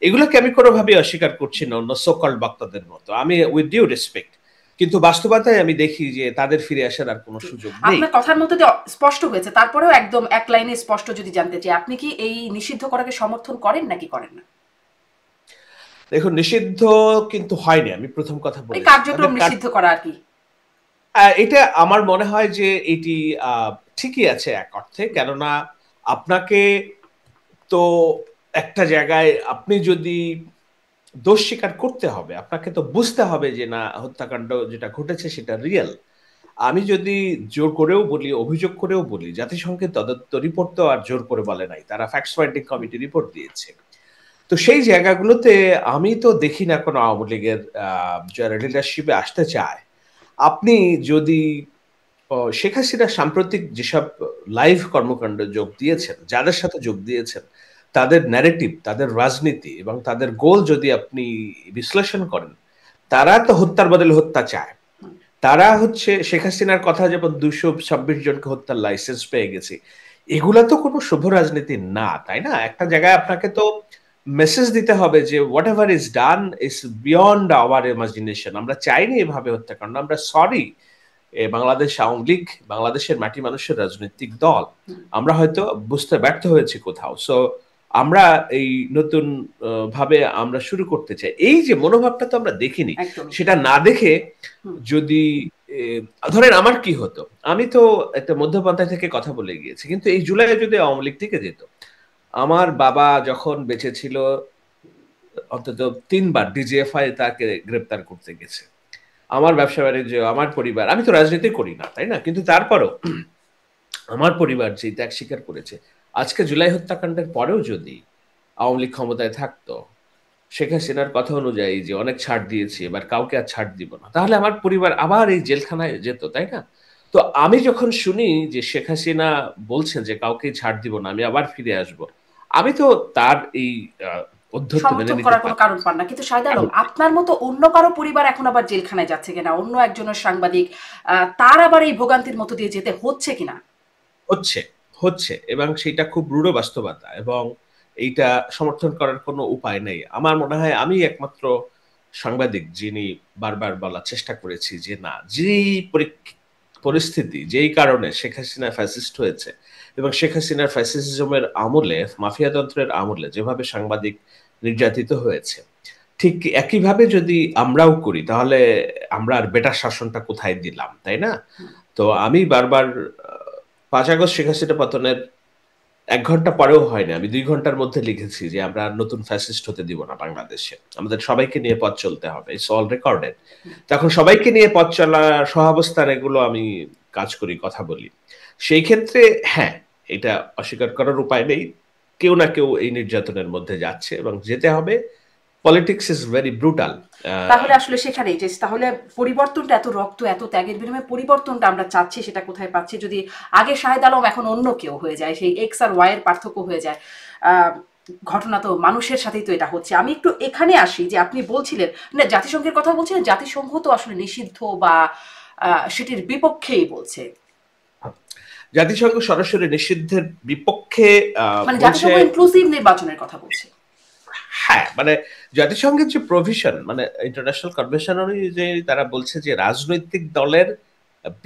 এগুলোকে আমি কোনোভাবে অস্বীকার করছি না অন্য সোকল বক্তাদের মতো, আমি উইথ ডিউ রেসপেক্ট। কিন্তু বাস্তবতায় আমি দেখি যে তাদের ফিরে আসার আর কোনো সুযোগ নেই। আপনার কথার মধ্যে দিয়ে স্পষ্ট হয়েছে, তারপরেও একদম এক লাইনে স্পষ্ট যদি জানতে চাই, আপনি কি এই নিষিদ্ধ করাকে সমর্থন করেন নাকি করেন না? দেখুন, নিষিদ্ধ কিন্তু হয়নি, আমি প্রথম কথা বলি, কার্যক্রম নিষিদ্ধ করা আর কি, এটা আমার মনে হয় যে এটি ঠিকই আছে এক অর্থে। কেননা আপনাকে তো একটা জায়গায়, আপনি যদি দোষ স্বীকার করতে হবে, আপনাকে তো বুঝতে হবে যে না, হত্যাকাণ্ড যেটা ঘটেছে সেটা রিয়েল। আমি যদি জোর করেও বলি, অভিযোগ করেও বলি, জাতিসংঘের তদন্ত রিপোর্ট তো আর জোর করে বলে নাই, তারা ফ্যাক্টস ফাইন্ডিং কমিটি রিপোর্ট দিয়েছে। তো সেই জায়গাগুলোতে আমি তো দেখি না কোনো আওয়ামী লীগের যারা লিডারশিপে আসতে চায়। আপনি যদি শেখ হাসিনা সাম্প্রতিক যেসব লাইভ কর্মকাণ্ডে যোগ দিয়েছেন, যাদের সাথে যোগ দিয়েছেন, তাদের ন্যারেটিভ, তাদের রাজনীতি এবং তাদের গোল যদি আপনি বিশ্লেষণ করেন, তারা তো হত্যার বদলে হত্যা চায়। তারা হচ্ছে শেখ হাসিনার কথা, যেমন 226 জনকে হত্যার লাইসেন্স পেয়ে গেছে, এগুলা তো কোনো শুভ রাজনীতি না, তাই না? একটা জায়গায় আপনাকে তো মেসেজ দিতে হবে যে what ever is done is beyond our imagination. আমরা চাইনি এভাবে হত্যাকাণ্ড, আমরা সরি। বাংলাদেশ আওয়ামী লীগ বাংলাদেশের মাটি মানুষের রাজনৈতিক দল, আমরা হয়তো বুঝতে ব্যর্থ হয়েছি কোথাও। সো আমরা এই নতুন ভাবে আমরা শুরু করতে চাই, এই যে মনোভাবটা তো আমরা দেখিনি। সেটা না দেখে যদি ধরেন আমার কি হতো, আমি তো একটা মধ্যপন্থায় থেকে কথা বলে গিয়েছি, কিন্তু এই জুলাইয়ে যদি আওয়ামী লীগ থেকে যেত, আমার বাবা যখন বেঁচে ছিল অন্তত 3 বার ডিজিএফআই তাকে গ্রেপ্তার করতে গেছে। আমার ব্যবসা বাণিজ্য, আমার পরিবার, আমি তো রাজনীতি করি না, তাই না? কিন্তু তারপরও আমার পরিবার যে ত্যাগ স্বীকার করেছে। আজকে জুলাই হত্যাকাণ্ডের পরেও যদি আওয়ামী লীগ ক্ষমতায় থাকতো, শেখ হাসিনার কথা অনুযায়ী যে অনেক ছাড় দিয়েছি, এবার কাউকে আর ছাড় দিব না, তাহলে আমার পরিবার আবার এই জেলখানায় যেত, তাই না? তো আমি যখন শুনি যে শেখ হাসিনা বলছেন যে কাউকে ছাড় দিব না, আমি আবার ফিরে আসব, আমি তো তার এই অধ্যত্ব মেনে সমর্থন নিতে করার কোনো পারি। কারণ পান না, কিন্তু শাহিদ আলম আপনার মতো অন্য কারো পরিবার এখন আবার জেলখানায় যাচ্ছে কিনা, অন্য একজনের সাংবাদিক তার আবার এই ভোগান্তির মতো দিয়ে যেতে হচ্ছে কিনা? হচ্ছে হচ্ছে এবং সেটা খুব রূঢ় বাস্তবতা, এবং এইটা সমর্থন করার কোনো উপায় নেই। আমার মনে হয় আমি একমাত্র সাংবাদিক যিনি বারবার বলার চেষ্টা করেছি যে না, যেই পরিস্থিতি, যেই কারণে শেখ হাসিনা ফ্যাসিস্ট হয়েছে এবং শেখ হাসিনার ফ্যাসিজমের আমলে, মাফিয়াতন্ত্রের আমলে যেভাবে সাংবাদিক নির্যাতিত হয়েছে, ঠিক একইভাবে যদি আমরাও করি তাহলে আমরা আর বেটার শাসনটা কোথায় দিলাম, তাই না? তো আমি বারবার ৫ আগস্ট শেখ হাসিনা পতনের ১ ঘন্টা পরেও হয়নি। আমি ২ ঘন্টার মধ্যে লিখেছি যে আমরা আর নতুন ফ্যাসিস্ট হতে দিব না বাংলাদেশে। আমাদের সবাইকে নিয়ে পথ চলতে হবে। It's all recorded. তখন সবাইকে নিয়ে পথ চলা, সহাবস্থান, এগুলো আমি কাজ করি, কথা বলি। সেই ক্ষেত্রে হ্যাঁ, এটা অস্বীকার করার উপায় নেই। কেউ না কেউ এই নির্যাতনের মধ্যে যাচ্ছে এবং যেতে হবে। Politics is very brutal. তাহলে আসলে সেখানেই যে তাহলে পরিবর্তনটা, এত রক্ত এত ত্যাগের বিনিময়ে পরিবর্তনটা আমরা চাচ্ছি, সেটা কোথায় পাচ্ছি? যদি আগে শাহেদ আলম এখন অন্য কেউ হয়ে যায়, সেই এক্স আর ওয়াই এর পার্থক্য হয়ে যায়। ঘটনা তো মানুষের সাথেই তো এটা হচ্ছে। আমি একটু এখানে আসি যে আপনি বলছিলেন না জাতিসংঘের কথা বলছিলেন, জাতিসংঘ তো আসলে নিষিদ্ধ বা সেটির বিপক্ষেই বলছে। জাতিসংঘ সরাসরি নিষিদ্ধের বিপক্ষে মানে বলছে। জাতিসংঘ ইনক্লুসিভ নির্বাচনের কথা বলছে। হ্যাঁ, মানে জাতিসংঘের যে প্রভিশন, মানে ইন্টারন্যাশনাল কনভেনশন অনুযায়ী তারা বলছে যে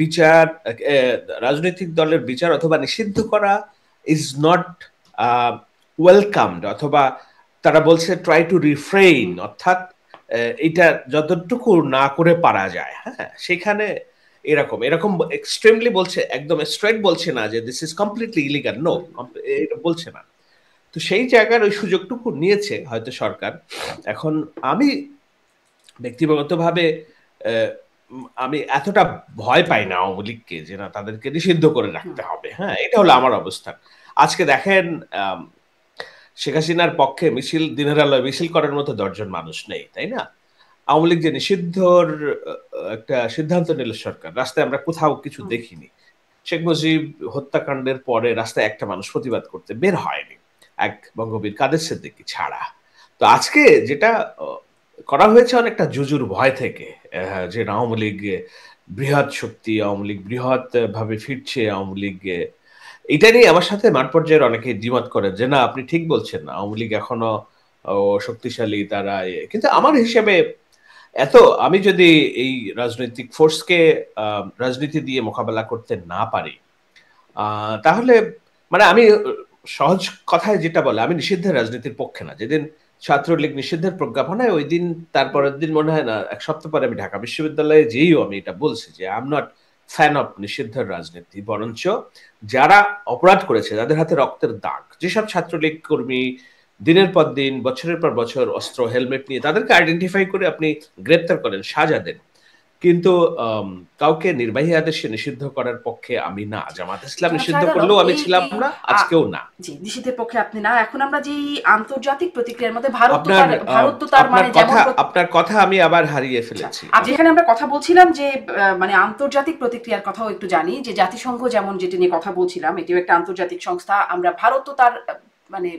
বিচার রাজনৈতিক দলের বিচার অথবা নিষিদ্ধ করা ইজ নট ওয়েলকামড, অথবা তারা বলছে ট্রাই টু রিফ্রেইন, অর্থাৎ এটা যতটুকু না করে পারা যায়, হ্যাঁ, সেখানে এরকম এরকম এক্সট্রিমলি বলছে, একদম স্ট্রেট বলছে না যে this is completely illegal, no, এটা বলছে না। তো সেই জায়গার ওই সুযোগটুকু নিয়েছে হয়তো সরকার। এখন আমি ব্যক্তিগতভাবে আমি এতটা ভয় পাই না আওয়ামী লীগকে যে না তাদেরকে নিষিদ্ধ করে রাখতে হবে। হ্যাঁ, এটা হলো আমার অবস্থান। আজকে দেখেন, শেখ হাসিনার পক্ষে মিছিল, দিনের আলোয় মিছিল করার মতো ১০ জন মানুষ নেই, তাই না? আওয়ামী লীগ যে নিষিদ্ধর একটা সিদ্ধান্ত নিল সরকার, রাস্তায় আমরা কোথাও কিছু দেখিনি। শেখ মুজিব হত্যাকাণ্ডের পরে রাস্তায় একটা মানুষ প্রতিবাদ করতে বের হয়নি, এক বঙ্গবীর কাদের সিদ্দিকী ছাড়া। তো আজকে যেটা করা হয়েছে অনেকটা জুজুর ভয় থেকে, যে আওয়ামী লীগ বৃহৎ শক্তি, আওয়ামী লীগ বৃহৎ ভাবে ফিরছে, আওয়ামী লীগ, এটা নিয়ে আমার সাথে মাঠ পর্যায়ের অনেকে দ্বিমত করেন যে না আপনি ঠিক বলছেন না, আওয়ামী লীগ এখনো শক্তিশালী, তারা কিন্তু আমার হিসেবে এত, আমি যদি এই রাজনৈতিক ফোর্সকে রাজনীতি দিয়ে মোকাবেলা করতে না পারি, তাহলে মানে আমি সহজ কথায় যেটা বলে, আমি নিষিদ্ধের রাজনীতির পক্ষে না। যেদিন ছাত্রলীগ নিষিদ্ধের প্রজ্ঞাপন হয় ওই দিন, তারপরের দিন মনে হয় না ১ সপ্তাহ পরে আমি ঢাকা বিশ্ববিদ্যালয়ে যেয়েও আমি এটা বলছি যে I am not fan of নিষিদ্ধের রাজনীতি। বরঞ্চ যারা অপরাধ করেছে, যাদের হাতে রক্তের দাগ, যেসব ছাত্রলীগ কর্মী দিনের পর দিন, বছরের পর বছর অস্ত্র, হেলমেট নিয়ে, তাদেরকে আইডেন্টিফাই করে আপনি গ্রেপ্তার করেন, সাজা দেন। কিন্তু কাউকে নির্বাহী আদেশে নিষিদ্ধ করার পক্ষে আমি না। জামাত ইসলাম জনাব নিষিদ্ধ শাহেদ আলম, করলেও আমি এই ছিলাম এই না, আজকেও না। জি, নিষিদ্ধের পক্ষে আপনি না। এখন আমরা যে আন্তর্জাতিক প্রতিক্রিয়ার মধ্যে ভারত তো আপনার তার ভারত তো তার মানে যেমন আপনার কথা আমি আবার হারিয়ে আচ্ছা, ফেলেছি। আর যেখানে আমরা কথা বলছিলাম যে মানে আন্তর্জাতিক প্রতিক্রিয়ার কথাও একটু জানি, যে জাতিসংঘ যেমন যেটা নিয়ে কথা বলছিলাম, এটিও একটা আন্তর্জাতিক সংস্থা। আমরা ভারত তো তার মানে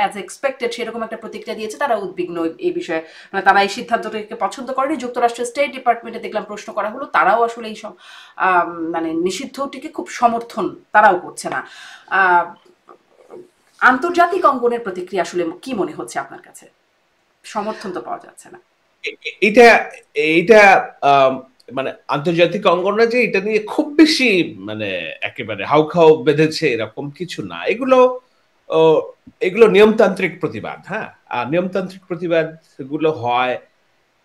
অ্যাজ এক্সপেক্টেড সেরকম একটা প্রতিক্রিয়া দিয়েছে, তারা উদ্বিগ্ন এই বিষয়ে। মানে তারা এই সিদ্ধান্তটাকে পছন্দ করেনি। যুক্তরাষ্ট্রের স্টেট ডিপার্টমেন্টে দেখলাম প্রশ্ন করা হলো, তারাও আসলে এই সব মানে নিষিদ্ধটিকে খুব সমর্থন তারাও করছে না। আহ, আন্তর্জাতিক অঙ্গনের প্রতিক্রিয়া আসলে কি মনে হচ্ছে আপনার কাছে? সমর্থন তো পাওয়া যাচ্ছে না। এটা এইটা মানে আন্তর্জাতিক অঙ্গনে যে এটা নিয়ে খুব বেশি মানে একেবারে হাউখাউ বেঁধেছে এরকম কিছু না। ও, এগুলো নিয়মতান্ত্রিক প্রতিবাদ। হ্যাঁ, আর নিয়মতান্ত্রিক প্রতিবাদ গুলো হয়,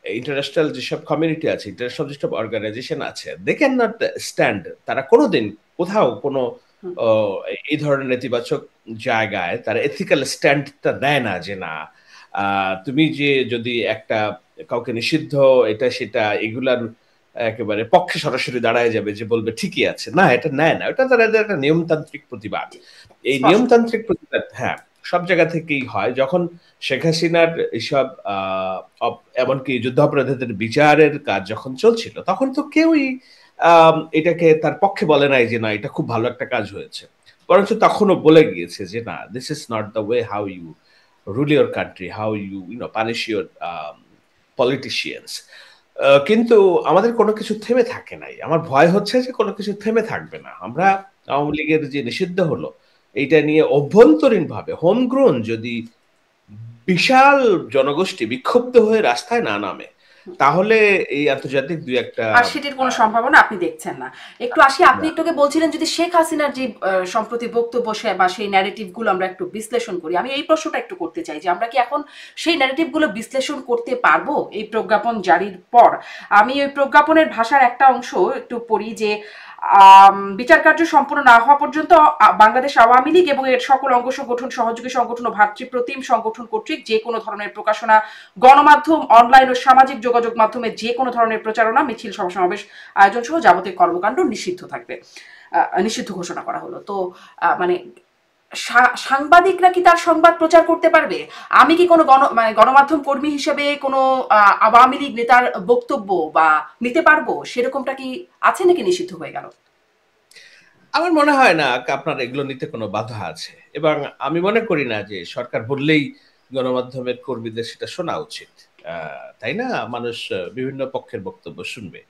ইন্টারন্যাশনাল যেসব কমিউনিটি আছে, ইন্টারন্যাশনাল যেসব অর্গানাইজেশন আছে, দে ক্যান নট স্ট্যান্ড, তারা কোনোদিন কোথাও কোনো এই ধরনের নেতিবাচক জায়গায় তারা এথিক্যাল স্ট্যান্ডটা নেয় না যে না তুমি যে যদি একটা কাউকে নিষিদ্ধ, এটা সেটা এগুলার একেবারে পক্ষে সরাসরি দাঁড়ায় যাবে, যে বলবে ঠিকই আছে, না, এটা নেয় না। এটা তারা একটা নিয়মতান্ত্রিক প্রতিবাদ। এই স্পষ্ট। নিয়মতান্ত্রিক প্রতিবাদ, হ্যাঁ, সব জায়গা থেকেই হয়। যখন শেখ হাসিনার এইসব এমনকি যুদ্ধাপরাধীদের বিচারের কাজ যখন চলছিল, তখন তো কেউই এটাকে তার পক্ষে বলে নাই যে না এটা খুব ভালো একটা কাজ হয়েছে। বরঞ্চ তখনও বলে গিয়েছে যে না, this is not the way how you rule your country, how you punish your politicians. কিন্তু আমাদের কোনো কিছু থেমে থাকে নাই। আমার ভয় হচ্ছে যে কোনো কিছু থেমে থাকবে না। আমরা আওয়ামী লীগের যে নিষিদ্ধ হলো, এইটা নিয়ে অভ্যন্তরীণ ভাবে হোমগ্রোন যদি বিশাল জনগোষ্ঠী বিক্ষুব্ধ হয়ে রাস্তায় না নামে, তাহলে এই আন্তর্জাতিক দুই একটা আর সেটির কোনো সম্ভাবনা আপনি দেখছেন না। একটু আসি, আপনি একটু বলছিলেন যদি শেখ হাসিনার যে সম্প্রতি বক্তব্য বা সেই ন্যারেটিভ গুলো আমরা একটু বিশ্লেষণ করি, আমি এই প্রশ্নটা একটু করতে চাই যে আমরা কি এখন সেই ন্যারেটিভ গুলো বিশ্লেষণ করতে পারবো এই প্রজ্ঞাপন জারির পর? আমি ওই প্রজ্ঞাপনের ভাষার একটা অংশ একটু পড়ি যে বিচার কার্য সম্পূর্ণ না হওয়া পর্যন্ত বাংলাদেশ আওয়ামী লীগ এবং এর সকল অঙ্গ সংগঠন, সহযোগী সংগঠন ও ভাতৃপ্রতিম সংগঠন কর্তৃক যে কোনো ধরনের প্রকাশনা, গণমাধ্যম, অনলাইন ও সামাজিক যোগাযোগ মাধ্যমে যে কোনো ধরনের প্রচারণা, মিছিল, সভা সমাবেশ আয়োজন সহ যাবতীয় কর্মকাণ্ড নিষিদ্ধ থাকবে, নিষিদ্ধ ঘোষণা করা হলো। তো মানে সাংবাদিকরা কি তার সংবাদ প্রচার করতে পারবে? আমি কি কোনো গণমাধ্যম কর্মী হিসেবে কোনো আওয়ামী লীগ নেতার বক্তব্য বা নিতে পারবো? সেরকমটা কি আছে নাকি নিষিদ্ধ হয়ে গেল? আমার মনে হয় না আপনার এগুলো নিতে কোনো বাধা আছে, এবং আমি মনে করি না যে সরকার বললেই গণমাধ্যমের কর্মীদের সেটা শোনা উচিত, তাই না? মানুষ বিভিন্ন পক্ষের বক্তব্য শুনবে,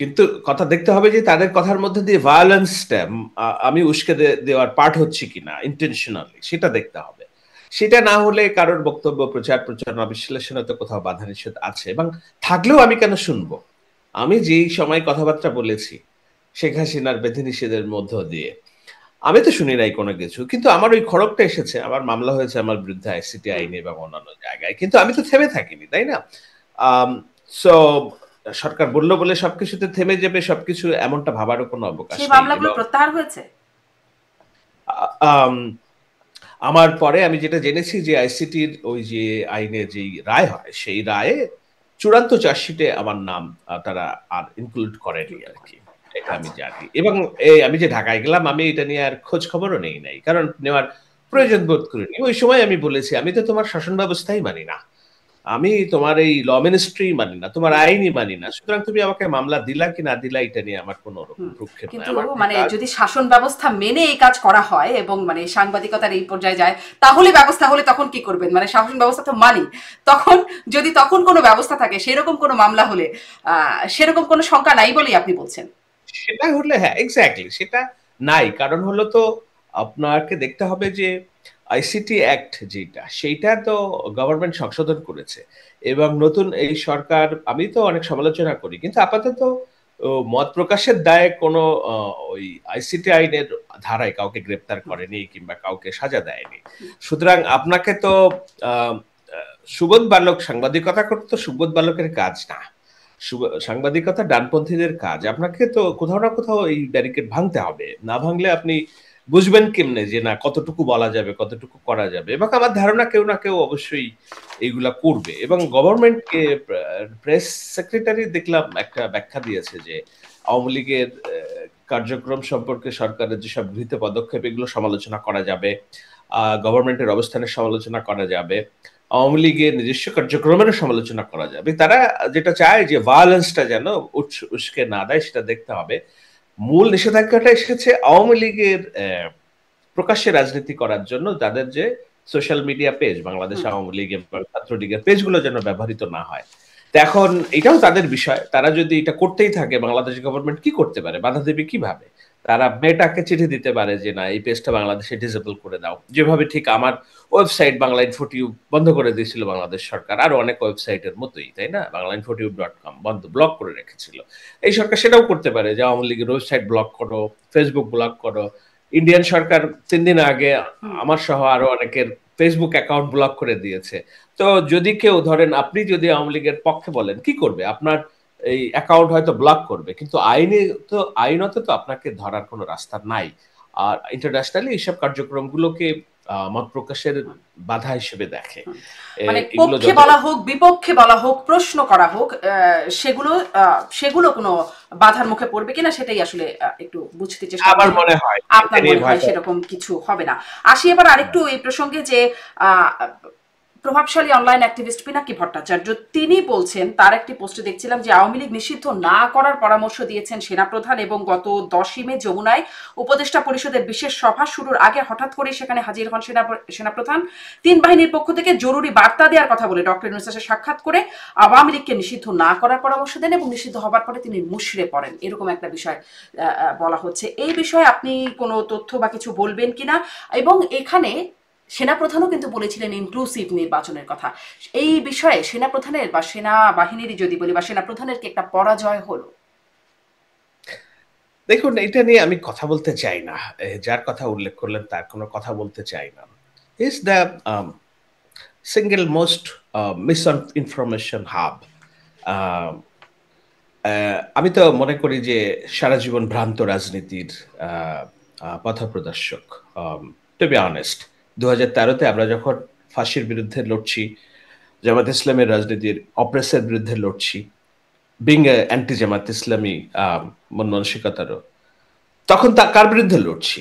কিন্তু কথা দেখতে হবে যে তাদের কথার মধ্যে দিয়ে ভায়োলেন্সটা আমি উস্কে দেওয়ার পার্ট হচ্ছে কিনা ইন্টেনশনালি, সেটা দেখতে হবে। সেটা না হলে কারোর বক্তব্য প্রচারণা বিশ্লেষণে তো কোথাও বাধা নিষেধ আছে, এবং থাকলেও আমি কেন শুনবো? আমি যেই সময় কথাবার্তা বলেছি শেখ হাসিনার বিধিনিষেধের মধ্য দিয়ে, আমি তো শুনি নাই কোনো কিছু, কিন্তু আমার ওই খড়গটা এসেছে, আমার মামলা হয়েছে আমার বিরুদ্ধে আইসিটি আইনে এবং অন্যান্য জায়গায়, কিন্তু আমি তো থেমে থাকিনি, তাই না? সো সরকার বললো বলে সবকিছুতে থেমে যাবে সবকিছু, এমনটা ভাবারও কোনো অবকাশ সেই নেই। মামলাগুলো প্রত্যাহার হয়েছে। আমার পরে আমি যেটা জেনেছি যে আইসিটির ওই যে আইনে যেই রায় হয়, সেই রায়ে চূড়ান্ত চার্জশিটে আমার নাম তারা আর ইনক্লুড করেনি আর কি, এটা আমি জানি। এবং আমি যে ঢাকায় গেলাম, আমি এটা নিয়ে আর খোঁজ খবরও নেই নাই, কারণ নেওয়ার প্রয়োজন বোধ করিনি। ওই সময় আমি বলেছি আমি তো তোমার শাসন ব্যবস্থাই মানি না, আমি তোমার এই ল মিনিস্ট্রি মানি না, তোমার আইনই মানি না, সুতরাং তুমি আমাকে মামলা দিলা কি না দিলা এটা নিয়ে আমার কোনো রকম ভ্রুক্ষেপ নাই। কিন্তু মানে যদি শাসন ব্যবস্থা মেনে এই কাজ করা হয় এবং মানে সাংবাদিকতার এই পর্যায়ে যায়, তাহলে ব্যবস্থা হলে তখন কি করবেন? মানে শাসন ব্যবস্থা তো মানি, তখন যদি তখন কোনো ব্যবস্থা থাকে, সেরকম কোনো মামলা হলে সেরকম কোনো শঙ্কা নাই বলেই আপনি বলছেন? সেটা হলে হ্যাঁ, এক্স্যাক্টলি সেটা নাই। কারণ হলো তো আপনাকে দেখতে হবে যে আইসিটি অ্যাক্ট যেটা, সেইটা তো গভর্নমেন্ট সংশোধন করেছে, এবং নতুন এই সরকার, আমি তো অনেক সমালোচনা করি, কিন্তু আপাতত মত প্রকাশের দায়ে কোনো ওই আইসিটি আইনের ধারায় কাউকে গ্রেপ্তার করেনি কিংবা কাউকে সাজা দেয়নি। সুতরাং আপনাকে তো সুবোধ বালক সাংবাদিকতা করতে, সুবোধ বালকের কাজ না, সাংবাদিকতা ডানপন্থীদের কাজ। আপনাকে তো কোথাও না কোথাও এই ব্যারিকেড ভাঙতে হবে, না ভাঙলে আপনি বুঝবেন কেমনে যে না কতটুকু বলা যাবে, কতটুকু করা যাবে। এবং আমার ধারণা কেউ না কেউ অবশ্যই এইগুলা করবে। এবং গভর্নমেন্টকে প্রেস সেক্রেটারি দেখলাম একটা ব্যাখ্যা দিয়েছে যে আওয়ামী লীগের কার্যক্রম সম্পর্কে সরকারের যেসব গৃহীত পদক্ষেপ, এগুলো সমালোচনা করা যাবে, গভর্নমেন্টের অবস্থানের সমালোচনা করা যাবে, আওয়ামী লীগের নিজস্ব কার্যক্রমের সমালোচনা করা যাবে। তারা যেটা চায় যে ভায়োলেন্সটা যেন উস্কে না দেয়, সেটা দেখতে হবে। মূল নিষেধাজ্ঞাটা এসেছে আওয়ামী লীগের প্রকাশ্যে রাজনীতি করার জন্য, তাদের যে social media page, Bangladesh Awami League এবং ছাত্রলীগের পেজগুলো যেন ব্যবহৃত না হয়। এখন এটাও তাদের বিষয়, তারা যদি এটা করতেই থাকে, বাংলাদেশ গভর্নমেন্ট কি করতে পারে, বাধা দেবে কিভাবে? তারা মেটাকে চিঠি দিতে পারে যে না, এই পেজটা বাংলাদেশে ডিসেবল করে দাও, যেভাবে ঠিক আমার ওয়েবসাইট বাংলা ইনফোটিউব বন্ধ করে দিয়েছিল বাংলাদেশ সরকার, আরো অনেক ওয়েবসাইটের মতোই, তাই না? বাংলা ইনফোটিউব.com বন্ধ, ব্লক করে রেখেছিল। এই সরকার সেটাও করতে পারে যে আওয়ামী লীগের ওয়েবসাইট ব্লক করো, ফেসবুক ব্লক করো। ইন্ডিয়ান সরকার 3 দিন আগে আমার সহ আরো অনেকের ফেসবুক অ্যাকাউন্ট ব্লক করে দিয়েছে। তো যদি কেউ ধরেন, আপনি যদি আওয়ামী লীগের পক্ষে বলেন, কি করবে? আপনার এই অ্যাকাউন্ট হয়তো ব্লক করবে, কিন্তু আইনত তো আপনাকে ধরার কোনো রাস্তা নাই। আর ইন্টারন্যাশনালি এইসব কার্যক্রমগুলোকে মত প্রকাশের বাধা হিসেবে দেখে। মানে পক্ষে বলা হোক, বিপক্ষে বলা হোক, প্রশ্ন করা হোক, সেগুলো কোনো বাধার মুখে পড়বে কিনা সেটাই আসলে একটু বুঝতে চেষ্টা করি। আমার মনে হয় আপনার মনে হয় সেরকম কিছু হবে না। আসি এবার আরেকটু এই প্রসঙ্গে যে প্রভাবশালী অনলাইন অ্যাক্টিভিস্ট পিনাকি ভট্টাচার্য, তিনি বলছেন, তার একটি পোস্টে দেখছিলাম যে আওয়ামী লীগ নিষিদ্ধ না করার পরামর্শ দিয়েছেন সেনাপ্রধান, এবং গত 10ই মে যমুনায় উপদেষ্টা পরিষদের বিশেষ সভা শুরুর আগে হঠাৎ করে সেখানে হাজির হন সেনাপ্রধান। 3 বাহিনীর পক্ষ থেকে জরুরি বার্তা দেওয়ার কথা বলে ডক্টর ইউনূসের সাথে সাক্ষাৎ করে আওয়ামী লীগকে নিষিদ্ধ না করার পরামর্শ দেন, এবং নিষিদ্ধ হবার পরে তিনি মুষড়ে পড়েন, এরকম একটা বিষয় বলা হচ্ছে। এই বিষয়ে আপনি কোনো তথ্য বা কিছু বলবেন কিনা? এবং এখানে সেনাপ্রধানও কিন্তু বলেছিলেন ইনক্লুসিভ নির্বাচনের কথা। এই বিষয়ে সেনাপ্রধানের বা সেনাবাহিনীরই যদি বলি বা সেনাপ্রধানের কি একটা পরাজয় হলো? দেখুন, এটা নিয়ে আমি কথা বলতে চাই না। যার কথা উল্লেখ করলেন তার কোনো কথা বলতে চাই না। Is the single most misinformation hub. আমি তো মনে করি যে সারা জীবন ভ্রান্ত রাজনীতির পথপ্রদর্শক। টু বি অনেস্ট, 2013-তে আমরা যখন ফাঁসির বিরুদ্ধে লড়ছি, জামাত ইসলামের রাজনীতির অপ্রেসের বিরুদ্ধে লড়ছি, বিং অ্যান্টি জামাত ইসলামী মন মানসিকতারও, তখন কার বিরুদ্ধে লড়ছি?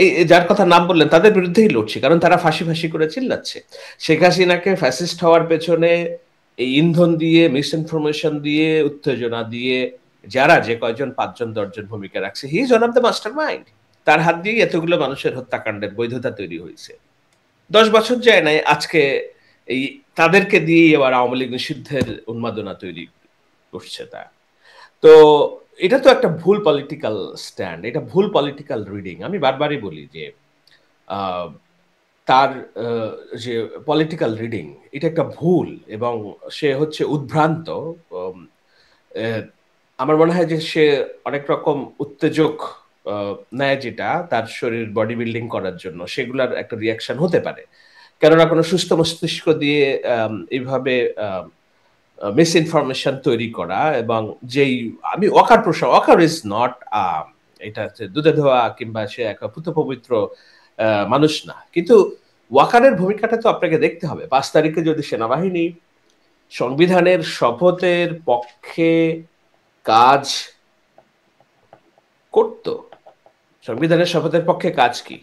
এই যার কথা নাম বললেন তাদের বিরুদ্ধেই লড়ছি, কারণ তারা ফাঁসি ফাঁসি করে চিল্লাচ্ছে। শেখ হাসিনাকে ফ্যাসিস্ট হওয়ার পেছনে এই ইন্ধন দিয়ে, মিস ইনফরমেশন দিয়ে, উত্তেজনা দিয়ে যারা যে কয়জন 5জন 10জন ভূমিকা রাখছে, he is one of the master mind. তার হাত দিয়ে এতগুলো মানুষের হত্যাকাণ্ডের বৈধতা তৈরি হয়েছে। 10 বছর যায় নাই, আজকে এই তাদেরকে দিয়ে এবার আওয়ামী লীগ নিষিদ্ধের উন্মাদনা তৈরি করছে। তো এটা তো একটা ভুল পলিটিক্যাল স্ট্যান্ড, এটা ভুল পলিটিক্যাল রিডিং। আমি বারবারই বলি যে তার যে পলিটিক্যাল রিডিং, এটা একটা ভুল, এবং সে হচ্ছে উদ্ভ্রান্ত। আমার মনে হয় যে সে অনেক রকম উত্তেজক নেয়, যেটা তার শরীর বডি বিল্ডিং করার জন্য, সেগুলার একটা রিয়াকশন হতে পারে। কেননা কোনো সুস্থ মস্তিষ্ক দিয়ে এইভাবে মিস ইনফরমেশন তৈরি করা, এবং যেই আমি ওয়াকার ইজ নট এটা দুধে ধোয়া কিংবা সে এক পুতপবিত্র মানুষ না, কিন্তু ওয়াকারের ভূমিকাটা তো আপনাকে দেখতে হবে। 5 তারিখে যদি সেনাবাহিনী সংবিধানের শপথের পক্ষে কাজ করত, সংবিধানের শপথের পক্ষে কাজ কি?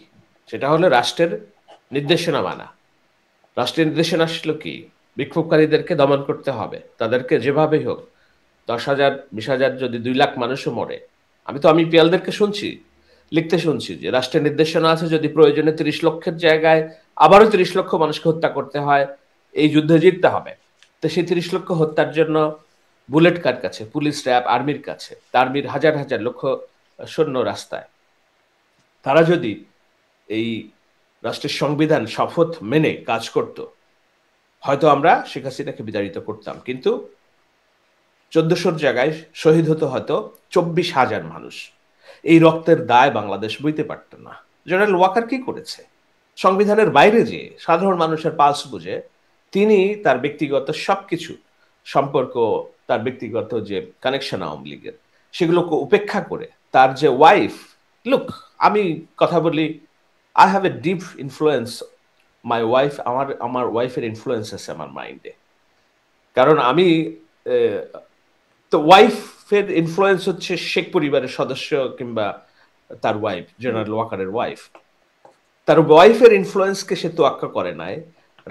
সেটা হলো রাষ্ট্রের নির্দেশনা মানা। রাষ্ট্রের নির্দেশনা আসলো কি? বিক্ষোভকারীদেরকে দমন করতে হবে, তাদেরকে যেভাবেই হোক। 10,000 20,000 যদি 2 লাখ মানুষও মরে, আমি পিয়ালদেরকে লিখতে শুনছি যে রাষ্ট্রের নির্দেশনা আছে, যদি প্রয়োজনে 30 লক্ষের জায়গায় আবারও 30 লক্ষ মানুষকে হত্যা করতে হয়, এই যুদ্ধে জিততে হবে। তো সেই 30 লক্ষ হত্যার জন্য বুলেট কার কাছে? পুলিশ, র্যাব, আর্মির কাছে। আর্মির হাজার হাজার লক্ষ সৈন্য রাস্তায়। তারা যদি এই রাষ্ট্রের সংবিধান শপথ মেনে কাজ করত, হয়তো আমরা শেখ হাসিনাকে বিতাড়িত করতাম, কিন্তু 1400 জায়গায় শহীদ হতো হয়তো 24,000 মানুষ। এই রক্তের দায় বাংলাদেশ বইতে পারত না। জেনারেল ওয়াকার কি করেছে? সংবিধানের বাইরে যে সাধারণ মানুষের পালস বুঝে তিনি তার ব্যক্তিগত সবকিছু সম্পর্ক, তার ব্যক্তিগত যে কানেকশন আওয়ামী লীগের, সেগুলোকে উপেক্ষা করে তার যে ওয়াইফ, লুক, আমি কথা বলি, I have a deep influence my wife, আমার ওয়াইফের ইনফ্লুয়েন্স আছে আমার মাইন্ডে। কারণ আমি তো ওয়াইফের ইনফ্লুয়েন্স হচ্ছে শেখ পরিবারের সদস্য কিংবা তার ওয়াইফ, জেনারেল ওয়াকারের ওয়াইফ। তার ওয়াইফের ইনফ্লুয়েন্সকে সে তোয়াক্কা করে নাই,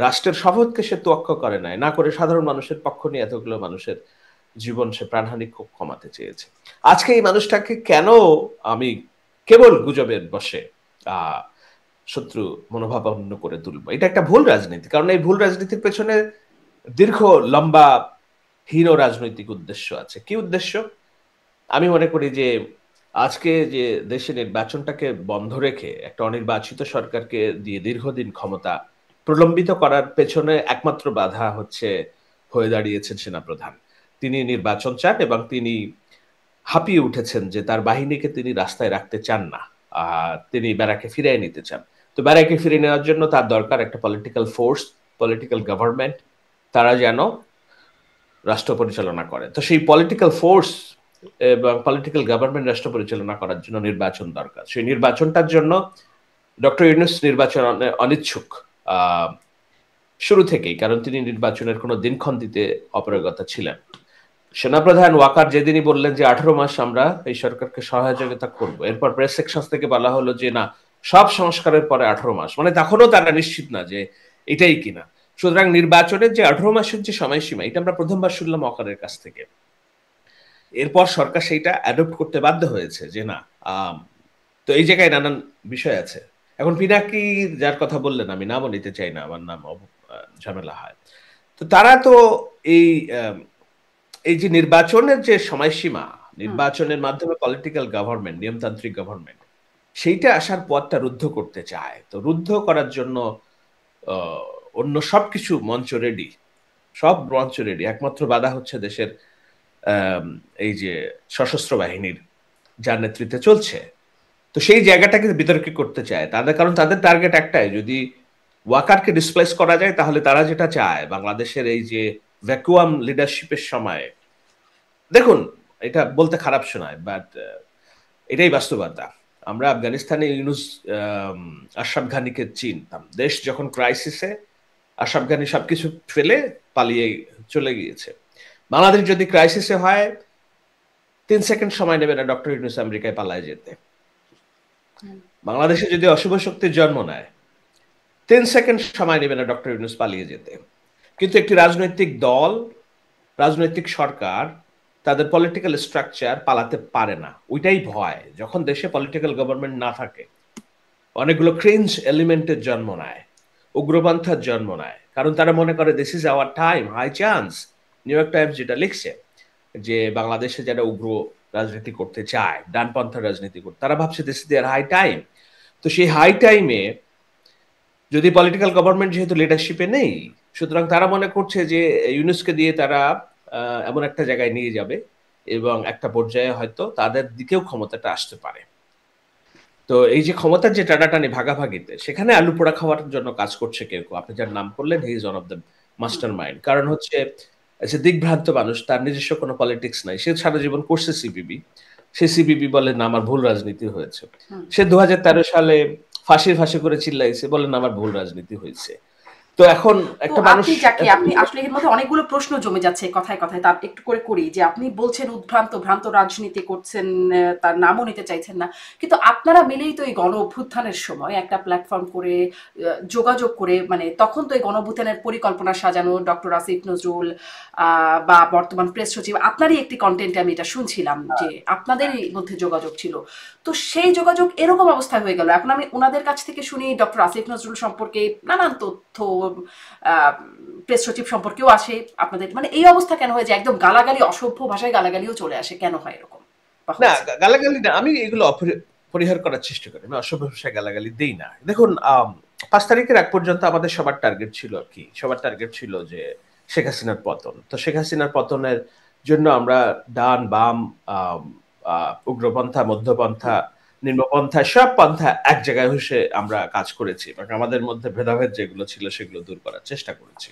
রাষ্ট্রের শপথকে সে তোয়াক্কা করে নাই, না করে সাধারণ মানুষের পক্ষ নিয়ে এতগুলো মানুষের জীবন সে প্রাণহানি খুব কমাতে চেয়েছে। আজকে এই মানুষটাকে কেন আমি কেবল গুজবের বসে শত্রু মনোভাবাপন্ন করে তুলবো? এটা একটা ভুল রাজনীতি। কারণ এই ভুল রাজনীতির পেছনে দীর্ঘ লম্বা হীন রাজনৈতিক উদ্দেশ্য আছে। কি উদ্দেশ্য? আমি মনে করি যে আজকে যে দেশে নির্বাচনটাকে বন্ধ রেখে একটা অনির্বাচিত সরকারকে দিয়ে দীর্ঘদিন ক্ষমতা প্রলম্বিত করার পেছনে একমাত্র বাধা হয়ে দাঁড়িয়েছেন সেনাপ্রধান। তিনি নির্বাচন চান এবং তিনি হাঁপিয়ে উঠেছেন যে তার বাহিনীকে তিনি রাস্তায় রাখতে চান না, তিনি ব্যারাকে ফিরিয়ে নিতে চান। তো ব্যারাকে ফিরিয়ে নেওয়ার জন্য তার দরকার একটা পলিটিক্যাল ফোর্স, পলিটিক্যাল গভর্নমেন্ট, তারা যেন রাষ্ট্র পরিচালনা করে। তো সেই পলিটিক্যাল ফোর্স এবং পলিটিক্যাল গভর্নমেন্ট রাষ্ট্র পরিচালনা করার জন্য নির্বাচন দরকার। সেই নির্বাচনটার জন্য ডক্টর ইউনূস নির্বাচন অনিচ্ছুক শুরু থেকেই, কারণ তিনি নির্বাচনের কোনো দিনক্ষণ দিতে অপারগতা ছিলেন। সেনাপ্রধান ওয়াকার যেদিনই বললেন যে 18 মাস আমরা এই সরকারকে সহযোগিতা করব, এরপর প্রেস সেকশন থেকে বলা হলো যে না, সব সংস্কারের পরে 18 মাস, মানে তখনও তারা নিশ্চিত না যে এটাই কিনা। সুতরাং নির্বাচনের যে 18 মাসের যে সময়সীমা, এটা আমরা প্রথমবার শুনলাম ওয়াকারের কাছ থেকে। এরপর সরকার সেইটা অ্যাডপ্ট করতে বাধ্য হয়েছে যে না, তো এই জায়গায় নানান বিষয় আছে। এখন পিনাকি যার কথা বললেন, আমি নামও নিতে চাই না, আমার নাম ঝামেলা হয়। তো তারা তো এই এই যে নির্বাচনের যে সময়সীমা, নির্বাচনের মাধ্যমে পলিটিক্যাল গভর্নমেন্ট, নিয়মতান্ত্রিক গভর্নমেন্ট, সেইটা আসার পথটা রুদ্ধ করতে চায়। তো রুদ্ধ করার জন্য অন্য সবকিছু মঞ্চ রেডি, সব মঞ্চ রেডি। একমাত্র বাধা হচ্ছে দেশের এই যে সশস্ত্র বাহিনীর যার নেতৃত্বে চলছে। তো সেই জায়গাটাকে বিতর্কে করতে চায় তাদের, কারণ তাদের টার্গেট একটাই, যদি ওয়াকারকে ডিসপ্লেস করা যায় তাহলে তারা যেটা চায় বাংলাদেশের এই যে ভ্যাকুয়াম লিডারশিপের সময়, দেখুন এটা বলতে খারাপ শোনায় বাট এটাই বাস্তবতা। আমরা আফগানিস্তানে ইউনুস আশরাফ ঘানিকে চিনতাম, দেশ যখন ক্রাইসিসে আশরাফ ঘানি সবকিছু ফেলে পালিয়ে চলে গিয়েছে। বাংলাদেশ যদি ক্রাইসিসে হয় 3 সেকেন্ড সময় নেবে না ডক্টর ইউনুস আমেরিকায় পালায় যেতে। বাংলাদেশে যদি অশুভ শক্তির জন্ম নেয় 3 সেকেন্ড সময় নেবে না ডক্টর ইউনুস পালিয়ে যেতে। কিন্তু একটি রাজনৈতিক দল, রাজনৈতিক সরকার, তাদের পলিটিক্যাল স্ট্রাকচার পালাতে পারে না। ওইটাই ভয়, যখন দেশে পলিটিক্যাল গভর্নমেন্ট না থাকে অনেকগুলো ক্রিঞ্জ এলিমেন্টের জন্ম নেয়, উগ্রপন্থার জন্ম নেয়, কারণ তারা মনে করে this is our time, high chance. New York Times যেটা লিখছে যে বাংলাদেশে যারা উগ্র রাজনীতি করতে চায়, ডানপন্থার রাজনীতি করতে, তারা ভাবছে this is their high time. তো সেই হাই টাইমে যদি পলিটিক্যাল গভর্নমেন্ট যেহেতু লিডারশিপে নেই, সুতরাং তারা মনে করছে যে ইউনুসকে দিয়ে তারা এমন একটা জায়গায় নিয়ে যাবে এবং একটা পর্যায়ে হয়তো তাদের দিকেও ক্ষমতাটা আসতে পারে। তো এই যে ক্ষমতার যে টানাটানি ভাগাভাগিতে, সেখানে আলু পোড়া খাওয়ার জন্য কাজ করছে কেউ কেউ। আপনি যার নাম করলেন, he is one of the master mind. কারণ হচ্ছে সে দিগ্ভ্রান্ত মানুষ, তার নিজস্ব কোনো পলিটিক্স নাই। সে সারা জীবন করছে সিপিবি, সে সিপিবি বলে না আমার ভুল রাজনীতি হয়েছে। সে 2013 সালে ফাঁসি করে চিল্লাইছে, বলেন আমার ভুল রাজনীতি হয়েছে। তো এখন একটা মানুষ, আপনি আসলে এর মধ্যে অনেকগুলো প্রশ্ন জমে যাচ্ছে কথায় কথায়, তার একটু করে করি যে আপনি বলছেন ভ্রান্ত রাজনীতি করছেন, তার নামও নিতে চাইছেন না, কিন্তু আপনারা মিলেই তো এই গণ অভ্যুত্থানের সময় একটা প্ল্যাটফর্ম করে যোগাযোগ করে, মানে তখন তো এই গণ অভ্যুত্থানের পরিকল্পনা সাজানো ডক্টর আসিফ নজরুল বা বর্তমান প্রেস সচিব, আপনারই একটি কন্টেন্টে আমি এটা শুনছিলাম যে আপনাদেরই মধ্যে যোগাযোগ ছিল। তো সেই যোগাযোগ এরকম অবস্থা হয়ে গেল। এখন আমি ওনাদের কাছ থেকে শুনি ডক্টর আসিফ নজরুল সম্পর্কে নানান তথ্য, প্রেস সচিব সম্পর্কেও আসে আপনাদের, মানে এই অবস্থা কেন হয় যে একদম গালাগালি, অসভ্য ভাষায় গালাগালিও চলে আসে, কেন হয় এরকম? না গালাগালি না, আমি এগুলো পরিহার করার চেষ্টা করি, আমি অসভ্য ভাষায় গালাগালি দেই না। দেখুন 5 তারিখের আগ পর্যন্ত আমাদের সবার টার্গেট ছিল কি, সবার টার্গেট ছিল যে শেখ হাসিনার পতন। তো শেখ হাসিনার পতনের জন্য আমরা ডান বাম, উগ্রপন্থা, মধ্যপন্থা, নিম্নপন্থা, সব পন্থা এক জায়গায় বসে আমরা কাজ করেছি এবং আমাদের মধ্যে ভেদাভেদ যেগুলো ছিল সেগুলো দূর করার চেষ্টা করেছি।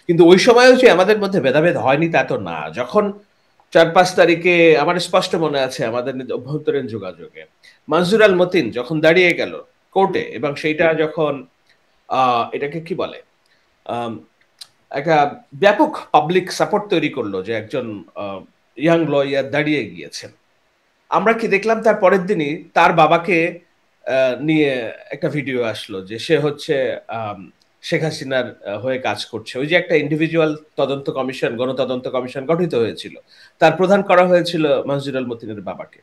কিন্তু ওই সময়ও যে আমাদের মধ্যে ভেদাভেদ হয়নি তা তো না। যখন 4-5 তারিখে আমার স্পষ্ট মনে আছে, আমাদের অভ্যন্তরীণ যোগাযোগে মনজুর আল মতিন যখন দাঁড়িয়ে গেল কোর্টে, এবং সেইটা যখন এটাকে কি বলে, একটা ব্যাপক পাবলিক সাপোর্ট তৈরি করলো যে একজন ইয়াং লয়ার দাঁড়িয়ে গিয়েছেন, আমরা কি দেখলাম তার পরের দিনই তার বাবাকে নিয়ে একটা ভিডিও আসলো যে সে হচ্ছে শেখ হাসিনার হয়ে কাজ করছে। ওই যে একটা ইন্ডিভিজুয়াল তদন্ত কমিশন, গণতদন্ত কমিশন গঠিত হয়েছিল, তার প্রধান করা হয়েছিল মনজুর আল মতিনের বাবাকে।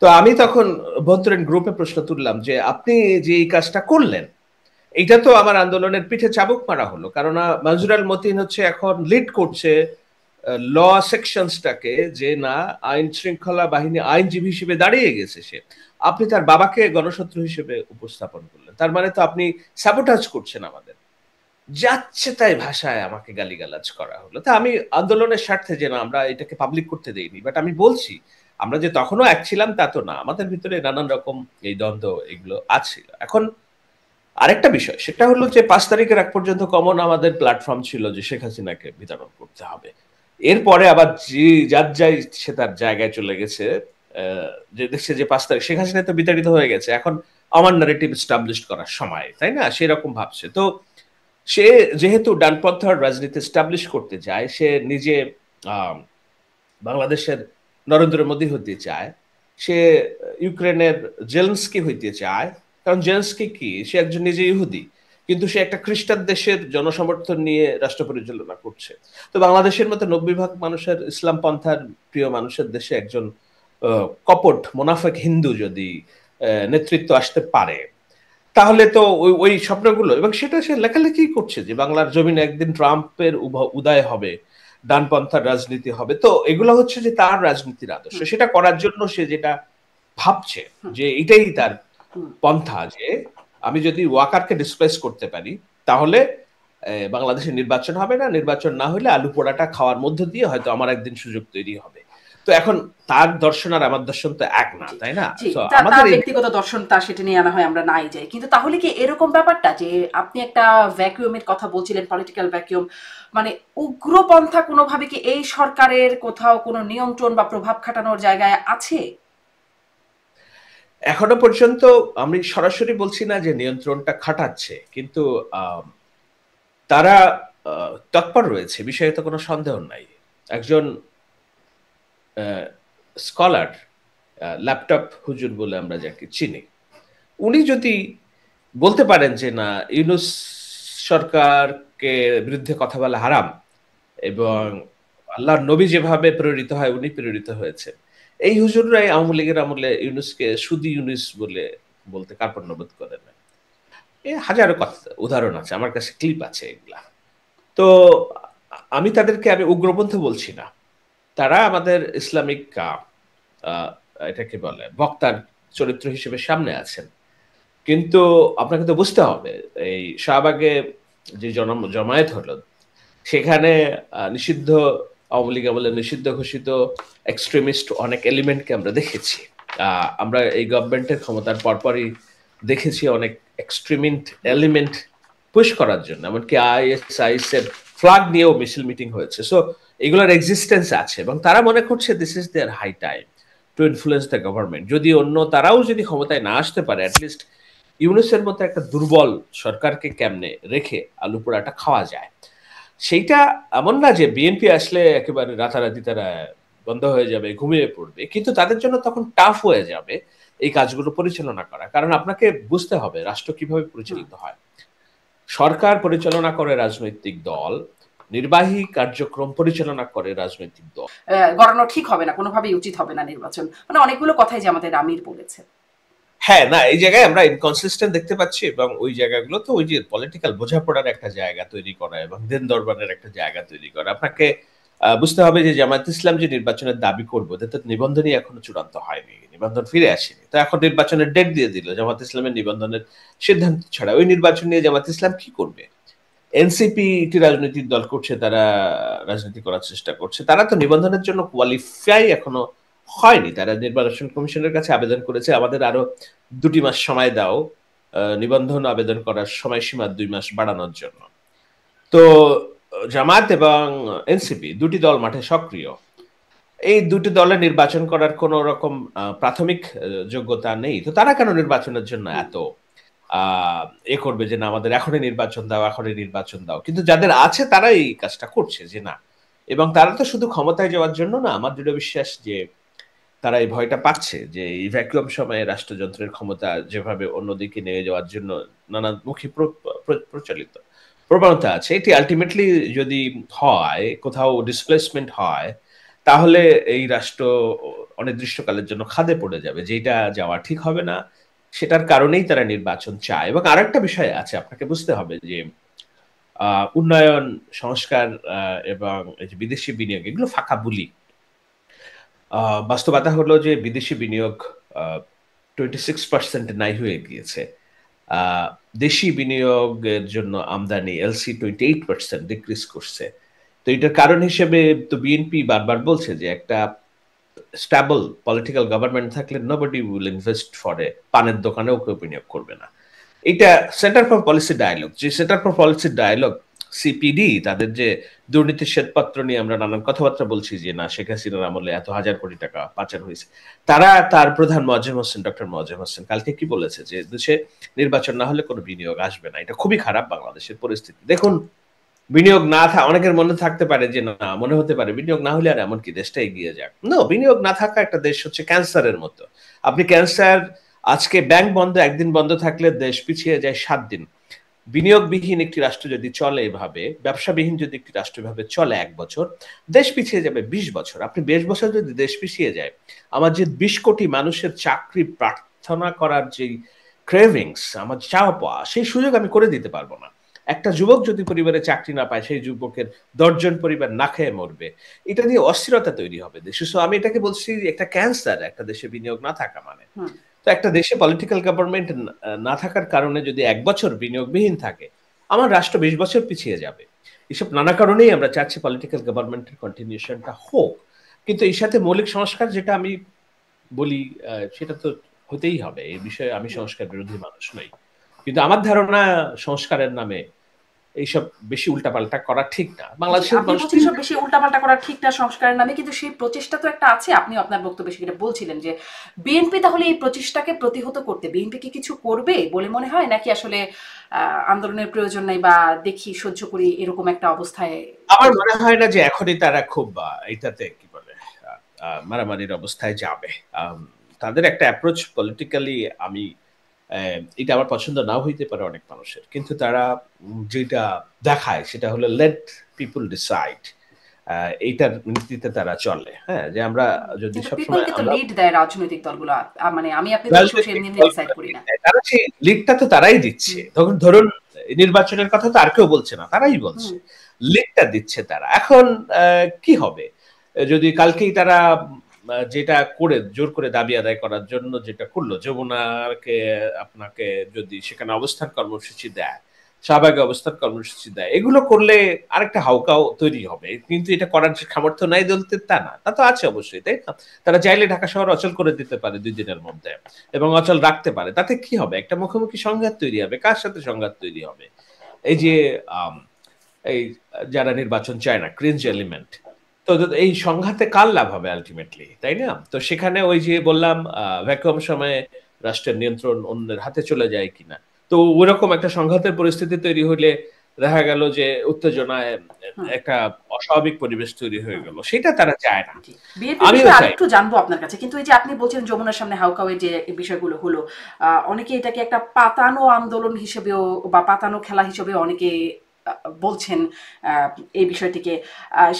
তো আমি তখন অভ্যন্তরীণ গ্রুপে প্রশ্ন তুললাম যে আপনি যে এই কাজটা করলেন, এইটা তো আমার আন্দোলনের পিঠে চাবুক মারা হলো। কারণ মনজুর আল মতিন হচ্ছে এখন লিড করছে ল সেকশনসটাকে, যে না আইন শৃঙ্খলা বাহিনী আইনজীবী হিসেবে দাঁড়িয়ে গেছে সে। আপনি তার বাবাকে গণশত্রু হিসেবে উপস্থাপন করলেন, তার মানে তো আপনি সাবোটাজ করছেন আমাদের। যাচ্ছে তাই ভাষায় আমাকে গালিগালাজ করা হলো। তা আমি আন্দোলনের স্বার্থে যে না আমরা এটাকে পাবলিক করতে দেইনি, বাট আমি বলছি আমরা যে তখনও এক ছিলাম তা তো না, আমাদের ভিতরে নানান রকম এই দ্বন্দ্ব এগুলো আছে। এখন আরেকটা বিষয়, সেটা হলো যে 5 তারিখের আগ পর্যন্ত কমন আমাদের প্ল্যাটফর্ম ছিল যে শেখ হাসিনাকে বিতরণ করতে হবে। এরপরে আবার যার যাই সে তার জায়গায় চলে গেছে, যে দেখছে যে 5 তারিখ শেখ হাসিনা তো বিতাড়িত হয়ে গেছে, এখন আমার ন্যারেটিভ এস্টাবলিশ করার সময়, তাই না, সেরকম ভাবছে। তো সে যেহেতু ডানপন্থার রাজনীতি এস্টাবলিশ করতে চায়, সে নিজে বাংলাদেশের নরেন্দ্র মোদী হতে চায়, সে ইউক্রেনের জেলেনস্কি হইতে চায়। কারণ জেলেনস্কি কি, সে একজন নিজে ইহুদি, কিন্তু সে একটা খ্রিস্টান দেশের জনসমর্থন নিয়ে রাষ্ট্র পরিচালনা করছে। তো বাংলাদেশের মতো 90% মানুষের ইসলাম পন্থার প্রিয় মানুষের দেশে একজন কপট মুনাফিক হিন্দু যদি নেতৃত্ব আসতে পারে, তাহলে তো ওই স্বপ্নগুলো, এবং সেটা সে লেখালেখি করছে যে বাংলার জমিনে একদিন ট্রাম্পের উদয় হবে, ডানপন্থার রাজনীতি হবে। তো এগুলো হচ্ছে যে তার রাজনীতির আদর্শ। সেটা করার জন্য সে যেটা ভাবছে যে এটাই তার পন্থা, যে আমি যদি ওয়াকারকে ডিসপ্লেস করতে পারি তাহলে বাংলাদেশে নির্বাচন হবে না, নির্বাচন না হলে আলু পোড়াটা খাওয়ার মধ্য দিয়ে হয়তো আমার একদিন সুযোগ তৈরি হবে। তো এখন তার দর্শন আর আমার দর্শন তো এক না, তাই না? তার ব্যক্তিগত দর্শন তার সেটা নিয়ে আনা হয়, আমরা নাই যাই। কিন্তু তাহলে কি এরকম ব্যাপারটা যে আপনি একটা ভ্যাকুয়ামের কথা বলছিলেন, পলিটিক্যাল ভ্যাকুয়াম, মানে উগ্রপন্থা কোনোভাবে কি এই সরকারের কোথাও কোনো নিয়ন্ত্রণ বা প্রভাব খাটানোর জায়গায় আছে? এখনো পর্যন্ত আমি সরাসরি বলছি না যে নিয়ন্ত্রণটা খাটাচ্ছে, কিন্তু তারা তৎপর রয়েছে, বিষয়ে তো কোনো সন্দেহ নাই। একজন স্কলার, ল্যাপটপ হুজুর বলে আমরা যাকে চিনি, উনি যদি বলতে পারেন যে না, ইউনূস সরকারকে বিরুদ্ধে কথা বলা হারাম এবং আল্লাহর নবী যেভাবে প্রেরিত হয় উনি প্রেরিত হয়েছে, এই হুজুররাই আওয়ামী লীগের আমলে ইউনূসকে সুদি ইউনূস বলে বলতে কার্পণ্যবোধ করেন। হাজারো কথা উদাহরণ আছে, আমার কাছে ক্লিপ আছে এগুলা। তো আমি তাদেরকে আমি উগ্রপন্থী বলছি না, তারা আমাদের ইসলামিক এটাকে বলে বক্তার চরিত্র হিসেবে সামনে আছেন। কিন্তু আপনাকে তো বুঝতে হবে, এই শাহবাগে যে জমায়েত হলো সেখানে নিষিদ্ধ আওয়ামী লীগ আমলে নিষিদ্ধ ঘোষিত এক্সট্রিমিস্ট অনেক এলিমেন্টকে আমরা দেখেছি। আমরা এই গভর্নমেন্টের ক্ষমতার পরপরই দেখেছি অনেক এক্সট্রিমিস্ট এলিমেন্ট পুশ করার জন্য, এমনকি আইএসআইএস এর ফ্ল্যাগ নিয়েও মিছিল মিটিং হয়েছে। সো এগুলোর এক্সিস্টেন্স আছে এবং তারা মনে করছে this is their high time to influence the government. যদি অন্য তারাও যদি ক্ষমতায় না আসতে পারে, অ্যাটলিস্ট ইউনূসের মতো একটা দুর্বল সরকারকে কেমনে রেখে আলু পোড়াটা খাওয়া যায়। সেইটা এমন না যে বিএনপি আসলে একেবারে রাতারাতি তারা বন্ধ হয়ে যাবে, ঘুমিয়ে পড়বে, কিন্তু তাদের জন্য তখন টাফ হয়ে যাবে এই কাজগুলো পরিচালনা করা। কারণ আপনাকে বুঝতে হবে রাষ্ট্র কিভাবে পরিচালিত হয়। সরকার পরিচালনা করে রাজনৈতিক দল, নির্বাহী কার্যক্রম পরিচালনা করে রাজনৈতিক দল। গড়ানো ঠিক হবে না, কোনোভাবেই উচিত হবে না নির্বাচন, মানে অনেকগুলো কথাই যে আমাদের আমির বলেছে। হ্যাঁ, না, এই জায়গায় আমরা ইনকনসিস্টেন্ট দেখতে পাচ্ছি এবং ওই জায়গাগুলো তো ওই যে পলিটিক্যাল বোঝাপড়ার একটা জায়গা তৈরি করা এবং দিন দরবারের একটা জায়গা তৈরি করা। আপনাকে বুঝতে হবে যে জামায়াত ইসলাম যে নির্বাচনের দাবি করবো, তাতে নিবন্ধনই এখনো চূড়ান্ত হয়নি, নিবন্ধন ফিরে আসেনি। তো এখন নির্বাচনের ডেট দিয়ে দিল, জামায়াত ইসলামের নিবন্ধনের সিদ্ধান্ত ছাড়া ওই নির্বাচন নিয়ে জামায়াত ইসলাম কি করবে? এনসিপি একটি রাজনৈতিক দল করছে, তারা রাজনীতি করার চেষ্টা করছে, তারা তো নিবন্ধনের জন্য কোয়ালিফাই এখনো হয়নি। তারা নির্বাচন কমিশনের কাছে আবেদন করেছে আমাদের আরো 2 মাস সময় দাও নিবন্ধন আবেদন করার সময়সীমা 2 মাস বাড়ানোর জন্য। তো জামায়াত এবং এনসিপি দুটি দল মাঠে সক্রিয়। এই দুটি দলের নির্বাচন করার কোন রকম প্রাথমিক যোগ্যতা নেই। তো তারা কেন নির্বাচনের জন্য এত এ করবে যে না আমাদের এখনই নির্বাচন দাও, এখনই নির্বাচন দাও? কিন্তু যাদের আছে তারা এই কাজটা করছে যে না, এবং তারা তো শুধু ক্ষমতায় যাওয়ার জন্য না, আমার দৃঢ় বিশ্বাস যে তারা এই ভয়টা পাচ্ছে যে এই ভ্যাকুয়াম সময়ে রাষ্ট্রযন্ত্রের ক্ষমতা যেভাবে অন্যদিকে নিয়ে যাওয়ার জন্য নানামুখী প্রচলিত প্রবণতা আছে, এটি আলটিমেটলি যদি হয়, কোথাও ডিসপ্লেসমেন্ট হয়, তাহলে এই রাষ্ট্র অনির্দিষ্টকালের জন্য খাদে পড়ে যাবে, যেটা যাওয়া ঠিক হবে না। সেটার কারণেই তারা নির্বাচন চায়। এবং আরেকটা বিষয় আছে, আপনাকে বুঝতে হবে যে উন্নয়ন, সংস্কার এবং বিদেশি বিনিয়োগ এগুলো ফাঁকা বুলি। বাস্তবতা হলো যে বিদেশি বিনিয়োগ 26% নাই হয়ে গিয়েছে। দেশি বিনিয়োগের জন্য আমদানি এলসি 28% ডিক্রিজ করছে। তো এটার কারণ হিসেবে তো বিএনপি বারবার বলছে যে একটা স্টেবল পলিটিক্যাল গভর্নমেন্ট থাকলে nobody will invest for a পানের দোকানেও কেউ বিনিয়োগ করবে না। এটা সেন্টার ফর পলিসি ডায়ালগ, যে Centre for Policy Dialogue CPD, তাদের যে দুর্নীতির শ্বেতপত্র নিয়ে আমরা নানান কথাবার্তা বলছি যে না শেখ হাসিনার আমলে এত হাজার কোটি টাকা পাচার হয়েছে, তারা তার প্রধান মোয়াজ্জেম হোসেন, ডক্টর মোয়াজ্জেম হোসেন কালকে কি বলেছে যে দেশে নির্বাচন না হলে কোনো বিনিয়োগ আসবে না। এটা খুবই খারাপ বাংলাদেশের পরিস্থিতি। দেখুন, বিনিয়োগ না অনেকের মনে থাকতে পারে যে না, মনে হতে পারে বিনিয়োগ না হলে আর এমন কি দেশটা এগিয়ে যাক। না, বিনিয়োগ না থাকা একটা দেশ হচ্ছে ক্যান্সারের মতো। আপনি ক্যান্সার, আজকে ব্যাংক বন্ধ, একদিন বন্ধ থাকলে দেশ পিছিয়ে যায় 7 দিন। বিনিয়োগবিহীন একটি রাষ্ট্র যদি চলে এভাবে, ব্যবসাবিহীন যদি একটি রাষ্ট্র এভাবে চলে ১ বছর, দেশ পিছিয়ে যাবে ২০ বছর। আপনি ২০ বছর যদি দেশ পিছিয়ে যায়, আমার যে ২০ কোটি মানুষের চাকরি প্রার্থনা করার যেই ক্রেভিংস, আমার চাওয়া পাওয়া, সেই সুযোগ আমি করে দিতে পারবো না। একটা যুবক যদি পরিবারে চাকরি না পায়, সেই যুবকের ১০ জন পরিবার না খেয়ে মরবে। এটা নিয়ে অস্থিরতা তৈরি হবে দেশে। সো আমি এটাকে বলছি একটা ক্যান্সার একটা দেশে বিনিয়োগ না থাকা মানে। হুম। তো একটা দেশে পলিটিক্যাল গভর্নমেন্ট না থাকার কারণে যদি ১ বছর বিনিয়োগবিহীন থাকে, আমার রাষ্ট্র ২০ বছর পিছিয়ে যাবে। এসব নানা কারণেই আমরা চাচ্ছি পলিটিক্যাল গভর্নমেন্টের কন্টিনিউশনটা হোক। কিন্তু এর সাথে মৌলিক সংস্কার যেটা আমি বলি সেটা তো হতেই হবে। এই বিষয়ে আমি সংস্কার বিরোধী মানুষ নই। কিন্তু আমার ধারণা সংস্কারের নামে এইসব বেশি উল্টাপাল্টা করা ঠিক না। জি, বাংলাদেশের আপনি মানুষ বলছেন এসব বেশি উল্টাপাল্টা করা ঠিক না সংস্কারের নামে, কিন্তু সেই প্রচেষ্টা তো একটা আছে। আপনি আপনার বক্তব্যে সেটা বলছিলেন যে বিএনপি তাহলে এই প্রচেষ্টাকে প্রতিহত করতে বিএনপি কি কিছু করবে বলে মনে হয়, নাকি আসলে আন্দোলনের প্রয়োজন নাই বা দেখি সহ্য করি এরকম একটা অবস্থায়? আমার মনে হয় না যে এখনই তারা খুব এটাতে কি বলে মারামারির অবস্থায় যাবে। তাদের একটা অ্যাপ্রোচ পলিটিক্যালি আমি এটা আমার পছন্দ নাও হইতে পারে অনেক মানুষের। কিন্তু তারা যেটা দেখায় সেটা হলো লেট পিপল ডিসাইড। এইটার নীতিতে তারা চলে। হ্যাঁ? যে আমরা যদি কিন্তু সবসময় পিপলকে তো আমরা লিড দেয় রাজনৈতিক দলগুলো। মানে আমি আপনি তো বসে রাজনৈতিক এমনি ডিসাইড দলগুলো করি লিড না। দেয়। তারা সেই লিডটা তো তারাই দিচ্ছে। হুম। ধরুন নির্বাচনের কথা তো আর কেউ বলছে না। তারাই হুম। বলছে। লিডটা দিচ্ছে তারা। এখন কি হবে? যদি কালকেই তারা যেটা করে জোর করে দাবি আদায় করার জন্য যেটা করলো, যমুনাকে আপনাকে যদি সেখানে অবস্থান কর্মসূচি দেয়, শাহবাগে অবস্থান কর্মসূচি দেয়, এগুলো করলে আরেকটা হাউকাও তৈরি হবে। কিন্তু এটা করার যে সামর্থ্য নাই দলদের তা না। তা তো আছে অবশ্যই, তাই না? তারা চাইলে ঢাকা শহর অচল করে দিতে পারে ২ দিনের মধ্যে এবং অচল রাখতে পারে। তাতে কি হবে? একটা মুখোমুখি সংঘাত তৈরি হবে। কার সাথে সংঘাত তৈরি হবে? এই যে আম এই যারা নির্বাচন চায় না, ক্রিঞ্জ এলিমেন্ট। তো এই সংঘাতে কার লাভ হবে আল্টিমেটলি, তাই না? তো সেখানে ওই যে বললাম ভ্যাকুয়াম সময়ে রাষ্ট্রের নিয়ন্ত্রণ অন্যের হাতে চলে যায় কিনা। তো ওরকম একটা সংঘাতের পরিস্থিতি তৈরি হইলে দেখা গেল যে উত্তেজনায় হুম। একটা অস্বাভাবিক পরিবেশ তৈরি হয়ে হুম। গেল। সেটা তারা চায় না। জি। বিএনপির আমিও বিষয়ে চাই। আরেকটু জানবো আপনার কাছে। কিন্তু এই যে আপনি বলছেন যমুনার সামনে হাউকাউয়ের যে বিষয়গুলো হলো, অনেকে এটাকে একটা পাতানো আন্দোলন হিসেবেও বা পাতানো খেলা হিসেবেও অনেকে আ বলছেন আ এই বিষয়টিকে।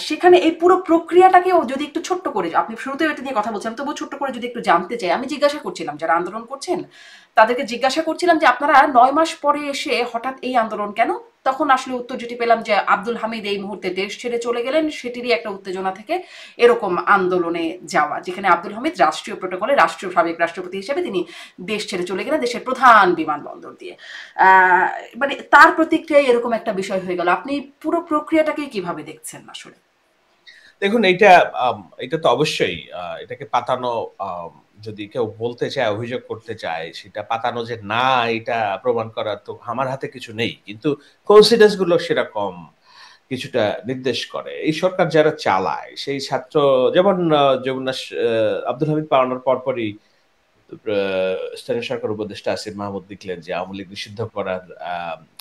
সেখানে এই পুরো প্রক্রিয়াটাকেও যদি একটু ছোট্ট করে, আপনি শুরুতেও এটা নিয়ে কথা বলছেন, তবুও ছোট্ট করে যদি একটু জানতে চাই। আমি জিজ্ঞাসা করছিলাম যারা আন্দোলন করছেন, তাদেরকে জিজ্ঞাসা করছিলাম যে আপনারা ৯ মাস পরে এসে হঠাৎ এই আন্দোলন কেন? তখন আসলে উত্তর যেটি পেলাম যে আব্দুল হামিদ এই মুহূর্তে দেশ ছেড়ে চলে গেলেন, সেটিরই একটা উত্তেজনা থেকে এরকম আন্দোলনে যাওয়া, যেখানে আব্দুল হামিদ রাষ্ট্রীয় প্রোটোকলে রাষ্ট্রীয় সাবেক রাষ্ট্রপতি হিসেবে তিনি দেশ ছেড়ে চলে গেলেন দেশের প্রধান বিমানবন্দর দিয়ে। মানে তার প্রতিক্রিয়ায় এরকম একটা বিষয় হয়ে গেল। আপনি পুরো প্রক্রিয়াটাকে কিভাবে দেখছেন আসলে? দেখুন এটা তো অবশ্যই এটাকে পাতানো যদি কেউ বলতে চায়, অভিযোগ করতে চায়, সেটা পাতানো যে না এটা প্রমাণ করার তো আমার হাতে কিছু নেই। কিন্তু কোইন্সিডেন্স গুলো সেরকম কিছুটা নির্দেশ করে। এই সরকার যারা চালায় সেই ছাত্র যেমন যমুনা আব্দুল হামিদ পালানোর পরপরই আ স্থানীয় সরকার উপদেষ্টা আসিফ মাহমুদ লিখলেন যে আওয়ামী লীগ নিষিদ্ধ করার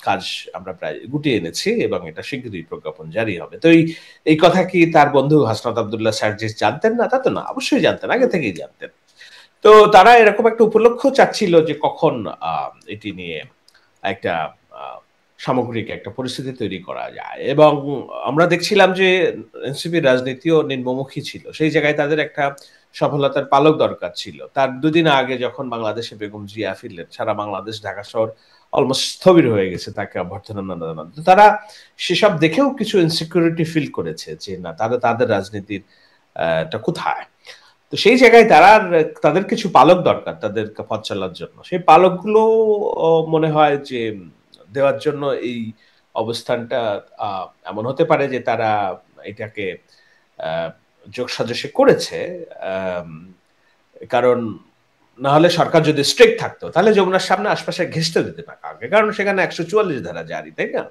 কাজ আমরা প্রায় গুটিয়ে এনেছি এবং এটা শিগগিরই প্রজ্ঞাপন জারি হবে। তো এই কথা কি তার বন্ধু হাসনাত আব্দুল্লাহ সার্জিস জানতেন না? তা তো না। অবশ্যই জানতেন। আগে থেকেই জানতেন। তো তারা এরকম একটা উপলক্ষ চাচ্ছিল যে কখন আ এটি নিয়ে একটা আ সামগ্রিক একটা পরিস্থিতি তৈরি করা যায়। এবং আমরা দেখছিলাম যে এনসিপির রাজনীতিও নিম্নমুখী ছিল। সেই জায়গায় তাদের একটা সফলতার পালক দরকার ছিল। তার ২ দিন আগে যখন বাংলাদেশে বেগম জিয়া ফিরলেন, সারা বাংলাদেশ ঢাকা শহর অলমোস্ট স্থবির হয়ে গেছে তাকে অভ্যর্থনা না জানানো। তো তারা সেসব দেখেও কিছু ইনসিকিউরিটি ফিল করেছে যে না তাদের রাজনীতির টা কোথায়? তো সেই জায়গায় তাদের কিছু পালক দরকার তাদেরকে পথ চলার জন্য। সেই পালকগুলো মনে হয় যে দেওয়ার জন্য এই অবস্থানটা আ এমন হতে পারে যে তারা এটাকে আ যোগসাজশে করেছে। আম কারণ না হলে সরকার যদি স্ট্রিক্ট থাকতো তাহলে যমুনার সামনে আশপাশে ঘেঁষতে দিত না কাউকে। কারণ সেখানে ১৪৪ ধারা জারি, তাই না?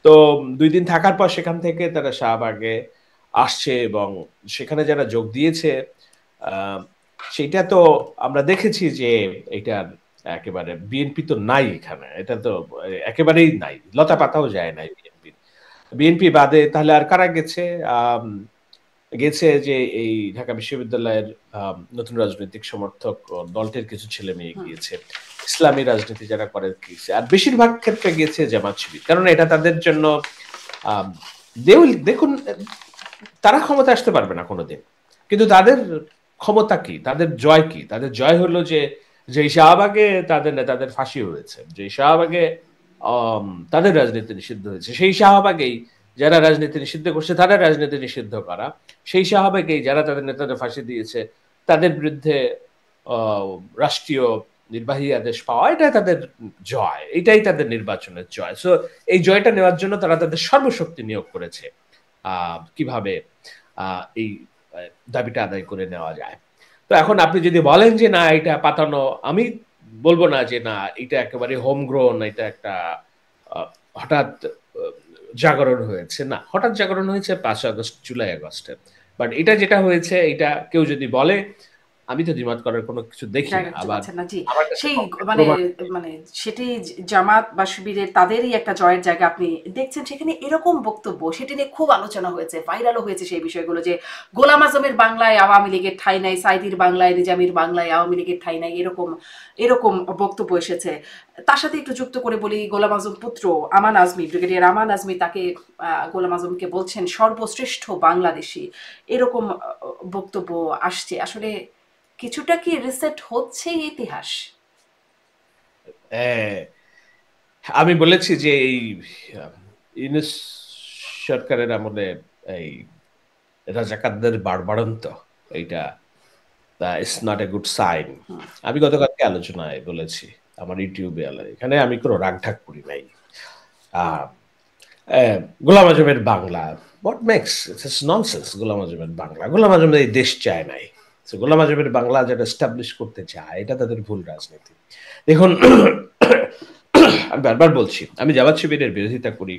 তো ২ দিন থাকার পর সেখান থেকে তারা শাহবাগে আসছে এবং সেখানে যারা যোগ দিয়েছে আ সেইটা তো আমরা দেখেছি যে এইটার একেবারে বিএনপি তো নাই এখানে। এটা তো একেবারেই নাই। লতা হুম। পাতাও যায় নাই বিএনপির। বিএনপি বাদে তাহলে আর কারা গেছে? গেছে যে এই ঢাকা বিশ্ববিদ্যালয়ের নতুন রাজনৈতিক সমর্থক দলটির কিছু ছেলে মেয়ে হুম, গিয়েছে। ইসলামী রাজনীতি যারা করে গিয়েছে। আর বেশিরভাগ ক্ষেত্রে গিয়েছে জামাত শিবির। কারণ এটা তাদের জন্য আম দেখুন তারা ক্ষমতায় আসতে পারবে না কোনোদিন। কিন্তু তাদের ক্ষমতা কি? তাদের জয় কি? তাদের জয় হলো যে যেই শাহবাগে তাদের নেতাদের ফাঁসি হয়েছে, যেই শাহবাগে আম তাদের রাজনীতি নিষিদ্ধ হয়েছে, সেই শাহবাগেই যারা রাজনীতি নিষিদ্ধ করছে তাদের রাজনীতি নিষিদ্ধ করা। সেই শাহবাগেই যারা তাদের নেতাদের ফাঁসি দিয়েছে তাদের বিরুদ্ধে অ রাষ্ট্রীয় নির্বাহী আদেশ পাওয়া এটাই তাদের জয়। এটাই তাদের নির্বাচনের জয়। সো এই জয়টা নেওয়ার জন্য তারা তাদের সর্বশক্তি নিয়োগ করেছে। কিভাবে এই দাবিটা আদায় করে নেওয়া যায়। তো এখন আপনি যদি বলেন যে না এটা পাতানো, আমি বলব না যে না এটা একেবারে হোম গ্রোন, এটা একটা আ হঠাৎ আ জাগরণ হয়েছে। না, হঠাৎ জাগরণ হয়েছে ৫ আগস্ট, জুলাই আগস্টে। বাট এটা যেটা হয়েছে এটা কেউ যদি বলে আমি তো দ্বিমত করার কোনো কিছু দেখি জায়গা না। খুঁজে আবার পাচ্ছেন না। জি। আমার কাছে সেই মানে প্রমাণ মানে সেটি জামাত বা শিবিরের তাদেরই একটা জয়ের জায়গা আপনি দেখছেন সেখানে এরকম বক্তব্য সেটি নিয়ে খুব আলোচনা হয়েছে, ভাইরালও হয়েছে সেই বিষয়গুলো যে গোলাম আজমের বাংলায় আওয়ামী লীগের ঠাঁই নাই, সাঈদীর বাংলায় নিজামীর বাংলায় আওয়ামী লীগের ঠাঁই নাই, এরকম বক্তব্য এসেছে। তার সাথে একটু যুক্ত করে বলি গোলাম আজম পুত্র আমান আজমি, ব্রিগেডিয়ার আমান আজমি তাকে গোলাম আজমকে বলছেন সর্বশ্রেষ্ঠ বাংলাদেশী, এরকম বক্তব্য আসছে। আসলে কিছুটা কি রিসেট হচ্ছে ইতিহাস? হ্যাঁ, আমি বলেছি যে এই আ ইউনূস সরকারের আমলে এই রাজাকারদের বাড়বাড়ন্ত এইটা it's not a good sign. হুম, আমি গতকালকে আলোচনায় বলেছি। আমার ইউটিউবে এখানে আমি কোন রাগ-ঢাক করি নাই। আ অ্যা গোলাম আজমের বাংলা। What makes its nonsense Golam আজমের বাংলা। গোলাম আজম এই দেশ চায় নাই। সো গোলাম আজমের বাংলা যেটা এস্টাবলিশ করতে চায় এটা তাদের ভুল রাজনীতি। দেখুন আমি বারবার বলছি আমি জামাত শিবিরের বিরোধিতা করি,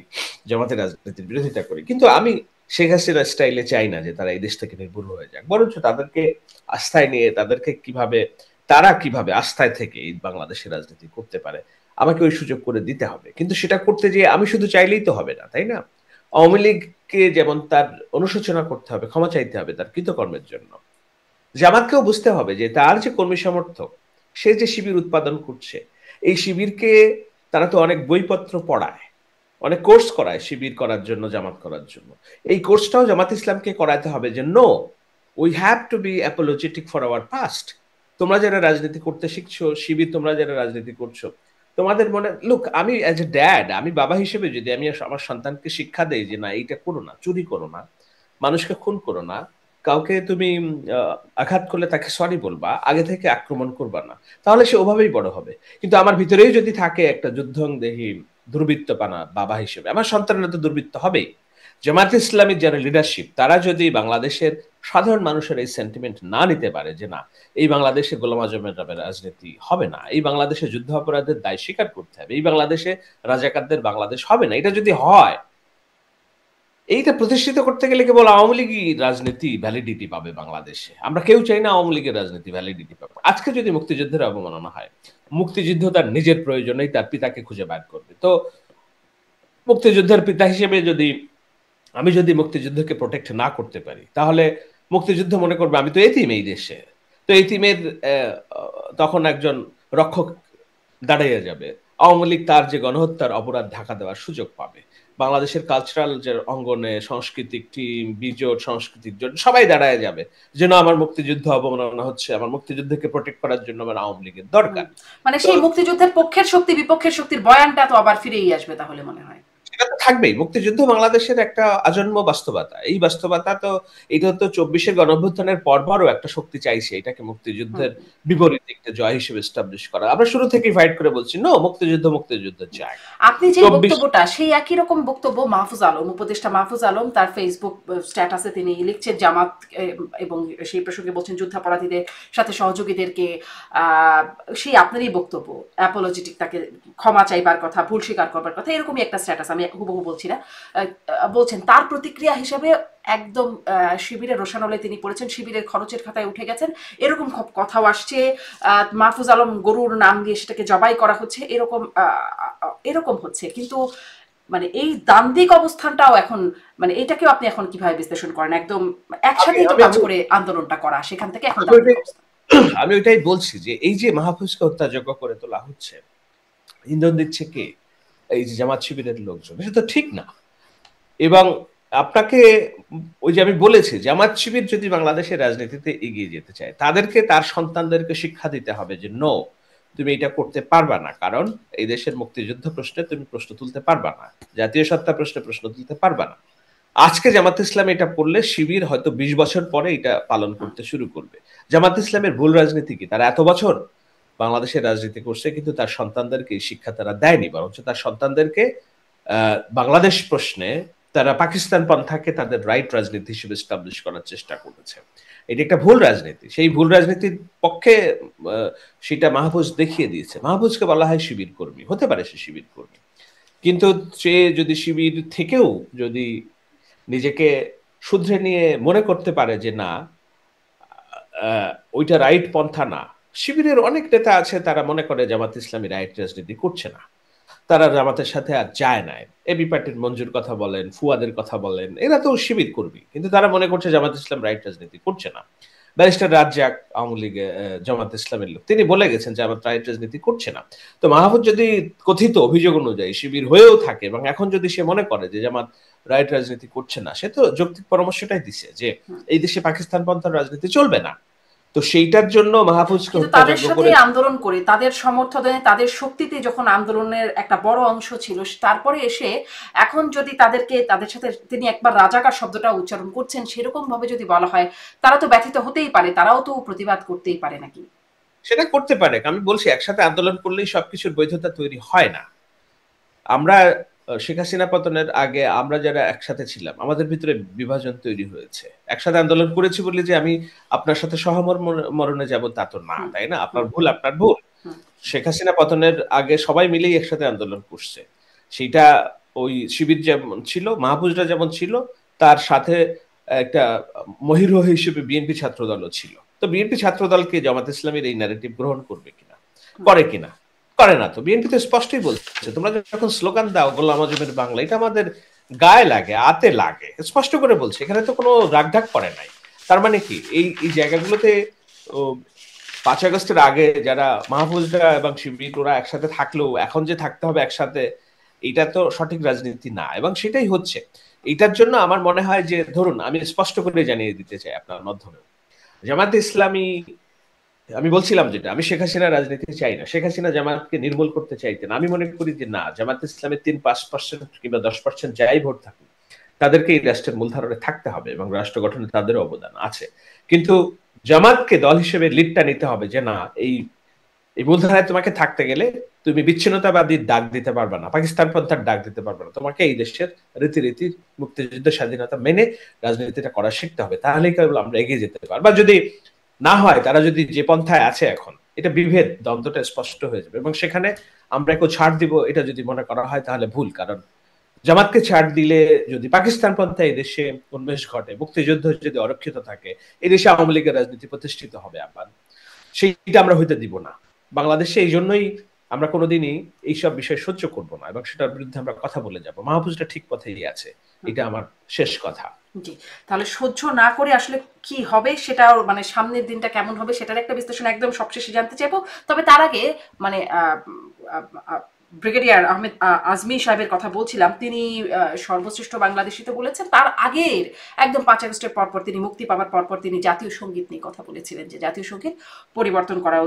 জামাতের রাজনীতির বিরোধিতা করি। কিন্তু আমি শেখ হাসিনার স্টাইলে চাই না যে তারা এই দেশ থেকে নির্মূল হয়ে যাক। বরঞ্চ তাদেরকে আস্থায় নিয়ে তাদেরকে তারা কিভাবে আস্থায় থেকে এই বাংলাদেশের রাজনীতি করতে পারে আমাকে ওই সুযোগ করে দিতে হবে। কিন্তু সেটা করতে যেয়ে আমি শুধু চাইলেই তো হবে না, তাই না? আওয়ামী লীগকে যেমন তার অনুশোচনা করতে হবে, ক্ষমা চাইতে হবে তার কৃতকর্মের জন্য। জামাতকেও বুঝতে হবে যে তার যে কর্মী সমর্থক, সে যে শিবির উৎপাদন করছে, এই শিবিরকে তারা তো অনেক বইপত্র পড়ায়, অনেক কোর্স করায় শিবির করার জন্য, জামাত করার জন্য। এই কোর্সটাও জামাত ইসলামকে করাইতে হবে যে no, we have to be apologetic for our past. তোমরা যারা রাজনীতি করতে শিখছো, শিবির তোমরা যারা রাজনীতি করছো, তোমাদের মনে লুক আমি অ্যাজ এ ড্যাড, আমি বাবা হিসেবে যদি আমি আমার সন্তানকে শিক্ষা দেই যে না এইটা করো না, চুরি করো না, মানুষকে খুন করো না, কাউকে তুমি আ আঘাত করলে তাকে সরি বলবা, আগে থেকে আক্রমণ করবা না। তাহলে সে ওভাবেই বড় হবে। কিন্তু আমার ভিতরেই যদি থাকে একটা যুদ্ধংদেহী দুর্বৃত্তপনা বাবা হিসেবে, আমার সন্তানেরা তো দুর্বৃত্ত হবেই। জামায়াতে ইসলামীর যারা লিডারশিপ তারা যদি বাংলাদেশের সাধারণ মানুষের এই সেন্টিমেন্ট না নিতে পারে যে না, এই বাংলাদেশে গোলাম আজমের নামে রাজনীতি হবে না। এই বাংলাদেশে যুদ্ধাপরাধের দায় স্বীকার করতে হবে। এই বাংলাদেশে রাজাকারদের বাংলাদেশ হবে না। এটা যদি হয় এইটা প্রতিষ্ঠিত করতে গেলে কেবল আওয়ামী লীগই রাজনীতি ভ্যালিডিটি পাবে বাংলাদেশে। আমরা কেউ চাই না আওয়ামী লীগের রাজনীতি ভ্যালিডিটি পাবে। আজকে যদি মুক্তিযুদ্ধের অবমাননা হয়, মুক্তিযুদ্ধ তার নিজের প্রয়োজনেই তার পিতাকে খুঁজে বের করবে। তো মুক্তিযোদ্ধার পিতা হিসেবে আমি যদি মুক্তিযুদ্ধকে প্রোটেক্ট না করতে পারি, তাহলে মুক্তিযুদ্ধ মনে করবে আমি তো এতিম এই দেশে। তো এতিমের তখন একজন রক্ষক দাঁড়াইয়া যাবে। আওয়ামী লীগ তার যে গণহত্যার অপরাধ ঢাকা দেওয়ার সুযোগ পাবে। বাংলাদেশের কালচারাল যে অঙ্গনে সাংস্কৃতিক টিম, বিজোট, সাংস্কৃতিক জোট সবাই দাঁড়ায় যাবে। যেন আমার মুক্তিযুদ্ধ অবমাননা হচ্ছে, আমার মুক্তিযুদ্ধকে প্রোটেক্ট করার জন্য আমার আওয়ামী লীগের হুম। দরকার। মানে তো সেই মুক্তিযুদ্ধের পক্ষের শক্তি বিপক্ষের শক্তির বয়ানটা তো আবার ফিরেই আসবে তাহলে মনে হয়। সেটা তো থাকবেই। মুক্তিযুদ্ধ বাংলাদেশের একটা আজন্ম বাস্তবতা। এই বাস্তবতা তো এটা তো ২৪ এর গণঅভ্যুত্থানের পরপরও একটা শক্তি চাইছে এটাকে হুম, মুক্তিযুদ্ধের হুম, বিপরীতে একটা জয় হিসেবে এস্টাবলিশ করা। আমরা শুরু থেকেই ফাইট করে বলছি, "নো মুক্তিযুদ্ধ হুম। চাই।" আপনি যে ২৪ বক্তব্যটা সেই একই রকম বক্তব্য মাহফুজ আলম, উপদেষ্টা মাহফুজ আলম তার ফেসবুক স্ট্যাটাসে তিনি লিখছেন জামাত এবং সেই প্রসঙ্গে বলছেন যুদ্ধাপরাধীদের সাথে সহযোগীদেরকে আহ, সেই আপনারই বক্তব্য অ্যাপোলজেটিক, তাকে ক্ষমা চাইবার কথা, ভুল স্বীকার করবার কথা, এরকমই একটা স্ট্যাটাস, আমি হুবহু বলছি না, বলছেন তার প্রতিক্রিয়া হিসাবে একদম শিবিরের রোশানলে তিনি পড়েছেন, শিবিরের খরচের খাতায় উঠে গেছেন, এরকম কথাও আসছে। মাহফুজ আলম গরুর নাম দিয়ে সেটাকে জবাই করা হচ্ছে, এরকম হচ্ছে। কিন্তু মানে এই দ্বান্দ্বিক অবস্থানটাও এখন, মানে এটাকেও আপনি এখন কিভাবে বিশ্লেষণ করেন? একদম একসাথেই তো কাজ করে আন্দোলনটা করা, সেখান থেকে এখন দ্বান্দ্বিক অবস্থান। আমি ওইটাই বলছি যে এই যে মাহফুজকে হত্যাযোগ্য করে তোলা হচ্ছে, ইন্ধন দিচ্ছে কে? এই যে জামাত শিবিরের লোকজন। এটা তো ঠিক না। এবং আপনাকে ওই যে আমি বলেছি, জামাত শিবির যদি বাংলাদেশের রাজনীতিতে এগিয়ে যেতে চায়, তাদেরকে তার সন্তানদেরকে শিক্ষা দিতে হবে যে নো, তুমি এটা করতে পারবা না। কারণ এই দেশের মুক্তিযুদ্ধ প্রশ্নে তুমি প্রশ্ন তুলতে পারবা না, জাতীয় সত্তা প্রশ্নে প্রশ্ন তুলতে পারবা না। আজকে জামাত ইসলাম এটা করলে শিবির হয়তো 20 বছর পরে এটা পালন করতে শুরু করবে। জামাত ইসলামের ভুল রাজনীতি কি? তারা এত বছর বাংলাদেশের রাজনীতি করছে, কিন্তু তার সন্তানদেরকে এই শিক্ষা তারা দেয়নি, বরঞ্চ তার সন্তানদেরকে বাংলাদেশ প্রশ্নে তারা পাকিস্তান পন্থাকে তাদের রাইট রাজনীতি হিসেবে এস্টাবলিশ করার চেষ্টা করেছে। এটি একটা ভুল রাজনীতি। সেই ভুল রাজনীতির পক্ষে সেটা মাহফুজ দেখিয়ে দিয়েছে। মাহফুজকে বলা হয় শিবির কর্মী, হতে পারে সে শিবির কর্মী, কিন্তু সে যদি শিবির থেকেও যদি নিজেকে শুধরে নিয়ে মনে করতে পারে যে না, ওইটা রাইট পন্থা না। শিবিরের অনেক নেতা আছে, তারা মনে করে জামাত ইসলামী রাইট রাজনীতি করছে না, তারা জামাতের সাথে আর যায় না। এবি পার্টির মঞ্জুর কথা বলেন, ফুয়াদের কথা বলেন, এরা তো শিবির কর্মী, কিন্তু তারা মনে করছে জামাত ইসলাম রাইট রাজনীতি করছে না। ব্যারিস্টার রাজ্জাক আওয়ামী লীগে জামাত ইসলামের লোক, তিনি বলে গেছেন যে জামাত রাইট রাজনীতি করছে না। তো মাহফুজ যদি কথিত অভিযোগ অনুযায়ী শিবির হয়েও থাকে এবং এখন যদি সে মনে করে যে জামাত রাইট রাজনীতি করছে না, সে তো যৌক্তিক পরামর্শটাই দিছে যে এই দেশে পাকিস্তান পন্থার রাজনীতি চলবে না। তো সেইটার জন্য মাহফুজকে তাদের সাথে আন্দোলন করে, তাদের সমর্থনে, তাদের শক্তিতে যখন আন্দোলনের একটা বড় অংশ ছিল, তারপরে এসে এখন যদি তাদেরকে, তাদের সাথে তিনি একবার রাজাকার শব্দটা উচ্চারণ করছেন, সেরকম ভাবে যদি বলা হয়, তারা তো ব্যথিত হতেই পারে, তারাও তো প্রতিবাদ করতেই পারে নাকি? সেটা করতে পারে। আমি বলছি একসাথে আন্দোলন করলেই সবকিছুর বৈধতা তৈরি হয় না। আমরা শেখ হাসিনা পতনের আগে আমরা যারা একসাথে ছিলাম, আমাদের ভিতরে বিভাজন তৈরি হয়েছে। একসাথে আন্দোলন করেছি বলে যে আমি আপনার সাথে মরণে যাব তা তো না, তাই না? আপনার ভুল আপনার ভুল। শেখ হাসিনা পতনের আগে সবাই মিলেই একসাথে আন্দোলন করছে। সেটা ওই শিবির যেমন ছিল, মাহফুজরা যেমন ছিল, তার সাথে একটা মহিরহ হিসেবে বিএনপি ছাত্রদলও ছিল। তো বিএনপি ছাত্রদলকে জামাত ইসলামের এই ন্যারেটিভ গ্রহণ করবে কিনা, করে কিনা? করে না। তো বিএনপি তো স্পষ্টই বলছে, তোমরা যখন স্লোগান দাও গোলাম আজমের বাংলা, এটা আমাদের গায়ে লাগে, আতে লাগে, স্পষ্ট করে বলছে। এখানে তো কোনো রাগঢাক করে নাই। তার মানে কি এই জায়গাগুলোতে 5 আগস্টের আগে যারা মাহফুজরা এবং শিবির ওরা একসাথে থাকলেও এখন যে থাকতে হবে একসাথে, এটা তো সঠিক রাজনীতি না, এবং সেটাই হচ্ছে। এটার জন্য আমার মনে হয় যে, ধরুন আমি স্পষ্ট করে জানিয়ে দিতে চাই আপনার মাধ্যমে, জামায়াতে ইসলামী, আমি বলছিলাম যেটা, আমি শেখ হাসিনা রাজনীতি চাই না, শেখ হাসিনা জামাতকে নির্মূল করতে চাইতেন। আমি মনে করি যে না, জামাত ইসলামের 3-5% কিংবা 10% যাই ভোট থাকুক, তাদেরকে এই রাষ্ট্রের মূলধারণে থাকতে হবে এবং রাষ্ট্র গঠনে তাদের অবদান আছে। কিন্তু জামাতকে দল হিসেবে লিডটা নিতে হবে যে না, এই মূলধারায় তোমাকে থাকতে গেলে তুমি বিচ্ছিন্নতাবাদীর ডাক দিতে পারবে না, পাকিস্তান পন্থার ডাক দিতে পারবে না, তোমাকে এই দেশের রীতিনীতির মুক্তিযুদ্ধ স্বাধীনতা মেনে রাজনীতিটা করা শিখতে হবে, তাহলেই কেবল আমরা এগিয়ে যেতে পারবো। বা যদি না হয়, তারা যদি যে পন্থায় আছে এখন, এটা বিভেদ, দ্বন্দ্বটা স্পষ্ট হয়ে যাবে এবং সেখানে আমরা কেউ ছাড় দিব এটা যদি মনে করা হয় তাহলে ভুল। কারণ জামাতকে ছাড় দিলে যদি পাকিস্তান পন্থা এই দেশে উন্মেষ ঘটে, মুক্তিযুদ্ধ যদি অরক্ষিত থাকে, এই দেশে আওয়ামী লীগের রাজনীতি প্রতিষ্ঠিত হবে আবার, সেইটা আমরা হইতে দিব না। বাংলাদেশে এই জন্যই আমরা কোনোদিনই এইসব বিষয় সহ্য করব না এবং সেটার বিরুদ্ধে আমরা কথা বলে যাব। মাহফুজটা ঠিক পথেই আছে, এটা আমার শেষ কথা। জি, তাহলে সহ্য না করে আসলে কি হবে সেটা, মানে সামনের দিনটা কেমন হবে সেটার একটা বিশ্লেষণ একদম সবশেষে জানতে চাইবো। তবে তার আগে মানে ব্রিগেডিয়ার আহমেদ আজমি সাহেবের কথা বলছিলাম, তিনি সর্বশ্রেষ্ঠ বাংলাদেশি তো বলেছেন, তার আগের একদম 5 আগস্টের পরপর, তিনি মুক্তি পাওয়ার পরপর তিনি জাতীয় সঙ্গীত নিয়ে কথা বলেছিলেন, যে জাতীয় সঙ্গীত পরিবর্তন করা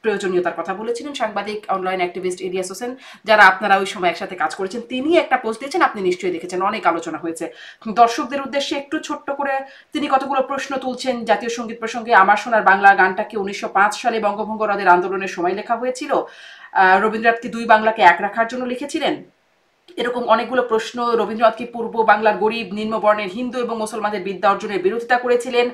প্রয়োজনীয়তার কথা বলেছিলেন। সাংবাদিক, অনলাইন অ্যাক্টিভিস্ট ইলিয়াস হোসেন, যারা আপনারা ওই সময় একসাথে কাজ করেছেন, তিনি একটা পোস্ট দিয়েছেন, আপনি নিশ্চয়ই দেখেছেন, অনেক আলোচনা হয়েছে। দর্শকদের উদ্দেশ্যে একটু ছোট্ট করে তিনি কতগুলো প্রশ্ন তুলছেন জাতীয় সঙ্গীত প্রসঙ্গে। আমার সোনার বাংলা গানটাকে 1905 সালে বঙ্গভঙ্গ রদের আন্দোলনের সময় লেখা হয়েছিল। রবীন্দ্রনাথ কি 2 বাংলাকে এক রাখার জন্য লিখেছিলেন? এরকম অনেকগুলো প্রশ্ন। রবীন্দ্রনাথ কি পূর্ব বাংলার গরিব নিম্নবর্ণের হিন্দু এবং মুসলমানদের বিদ্যা অর্জনের বিরোধিতা করেছিলেন?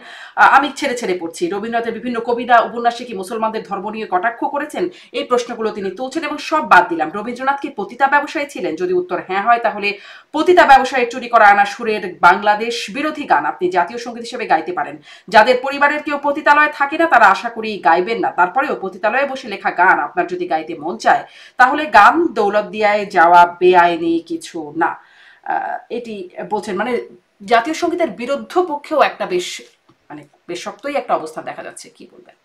আমি ছেড়ে ছেড়ে পড়ছি। রবীন্দ্রনাথের বিভিন্ন কবিতা উপন্যাসে কি মুসলমানদের ধর্ম নিয়ে কটাক্ষ করেছেন? এই প্রশ্নগুলো তিনি তুলছেন। এবং সব বাদ দিলাম, রবীন্দ্রনাথ কি পতিতা ব্যবসায়ী ছিলেন? যদি উত্তর হ্যাঁ হয়, তাহলে পতিতা ব্যবসায়ীর চুরি করা আনা সুরের বাংলাদেশ বিরোধী গান আপনি জাতীয় সঙ্গীত হিসেবে গাইতে পারেন। যাদের পরিবারের কেউ পতিতালয়ে থাকে না, তারা আশা করি গাইবেন না। তারপরেও পতিতালয়ে বসে লেখা গান আপনার যদি গাইতে মন চায়, তাহলে গান দৌলত দিয়ায় যাওয়া বেআইনি হয়নি, কিছু না, এটি বলছেন। মানে জাতীয় সঙ্গীতের বিরুদ্ধ পক্ষেও একটা বেশ শক্তই একটা অবস্থান দেখা যাচ্ছে, কি বলবেন?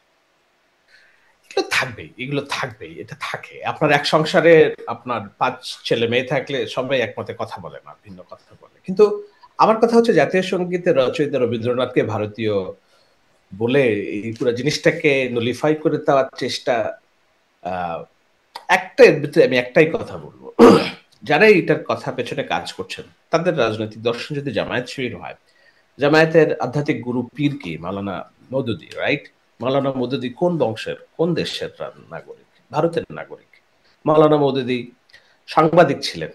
এগুলো থাকবেই, এটা থাকে। আপনার এক সংসারে আপনার ৫ ছেলে মেয়ে থাকলে সবাই একমতে কথা বলে না, ভিন্ন কথা বলে। কিন্তু আমার কথা হচ্ছে জাতীয় সঙ্গীতের রচয়িতা রবীন্দ্রনাথকে ভারতীয় বলে এই পুরো জিনিসটাকে নলিফাই করে দেওয়ার চেষ্টা, আ একটার ভিতরে আমি একটাই কথা বলব। যারা এটার কথা পেছনে কাজ করছেন, তাদের রাজনৈতিক দর্শন যদি জামায়াত শিবির হয়, জামায়াতের আধ্যাত্মিক গুরু পীর কি? মাওলানা মওদুদী, রাইট? মাওলানা মওদুদী কোন বংশের, কোন দেশের নাগরিক? ভারতের নাগরিক। মাওলানা মওদুদী সাংবাদিক ছিলেন।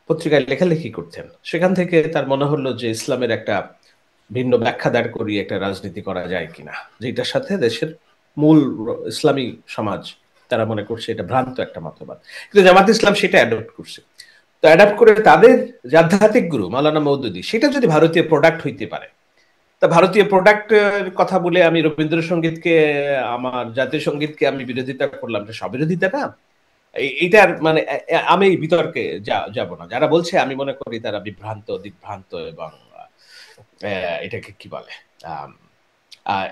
পত্রিকায় লেখালেখি করতেন। সেখান থেকে তার মনে হলো যে ইসলামের একটা ভিন্ন ব্যাখ্যা দাঁড় করিয়ে একটা রাজনীতি করা যায় কিনা। যেটার সাথে দেশের মূল ইসলামী সমাজ তারা মনে করছে এটা ভ্রান্ত একটা মতবাদ। কিন্তু জামাত ইসলাম সেটা অ্যাডপ্ট করছে। তো অ্যাডাপ্ট করে তাদের যে আধ্যাত্মিক গুরু মাওলানা মওদুদী সেটা যদি ভারতীয় প্রোডাক্ট হইতে পারে, তা ভারতীয় প্রোডাক্টের কথা বলে আমি রবীন্দ্রসঙ্গীতকে, আমার জাতীয় সঙ্গীতকে আমি বিরোধিতা করলাম, এটা স্ববিরোধিতা না? এইটার মানে আমি বিতর্কে যাব না। যারা বলছে আমি মনে করি তারা বিভ্রান্ত, দিগ্ভ্রান্ত এবং এটাকে কি বলে,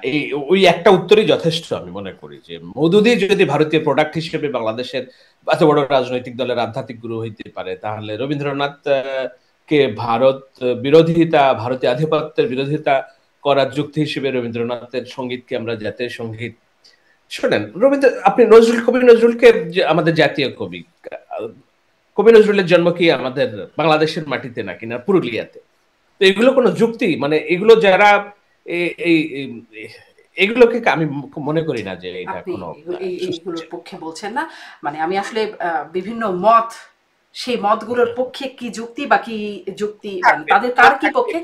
এই ওই একটা উত্তরই যথেষ্ট আমি মনে করি যে মওদুদী যদি ভারতীয় প্রোডাক্ট হিসেবে বাংলাদেশের এত বড় রাজনৈতিক দলের আধ্যাত্মিক গুরু হইতে পারে, তাহলে রবীন্দ্রনাথ কে ভারত বিরোধিতা, ভারতীয় আধিপত্যের বিরোধিতা করার যুক্তি হিসেবে রবীন্দ্রনাথের সঙ্গীতকে আমরা জাতীয় সঙ্গীত। শোনেন, আপনি কবি নজরুলকে আমাদের জাতীয় কবি, কবি নজরুলের জন্ম কি আমাদের বাংলাদেশের মাটিতে নাকি না পুরুলিয়াতে? তো এগুলো কোনো যুক্তি? মানে এগুলো যারা এগুলোকে আমি মনে করি না যে এটা আপনি কোনো এইগুলোর পক্ষে বলছেন না। মানে আমি আসলে বিভিন্ন মত, সেই মতগুলোর পক্ষে কি যুক্তি বা কি যুক্তি, মানে তাদের কার কি পক্ষে,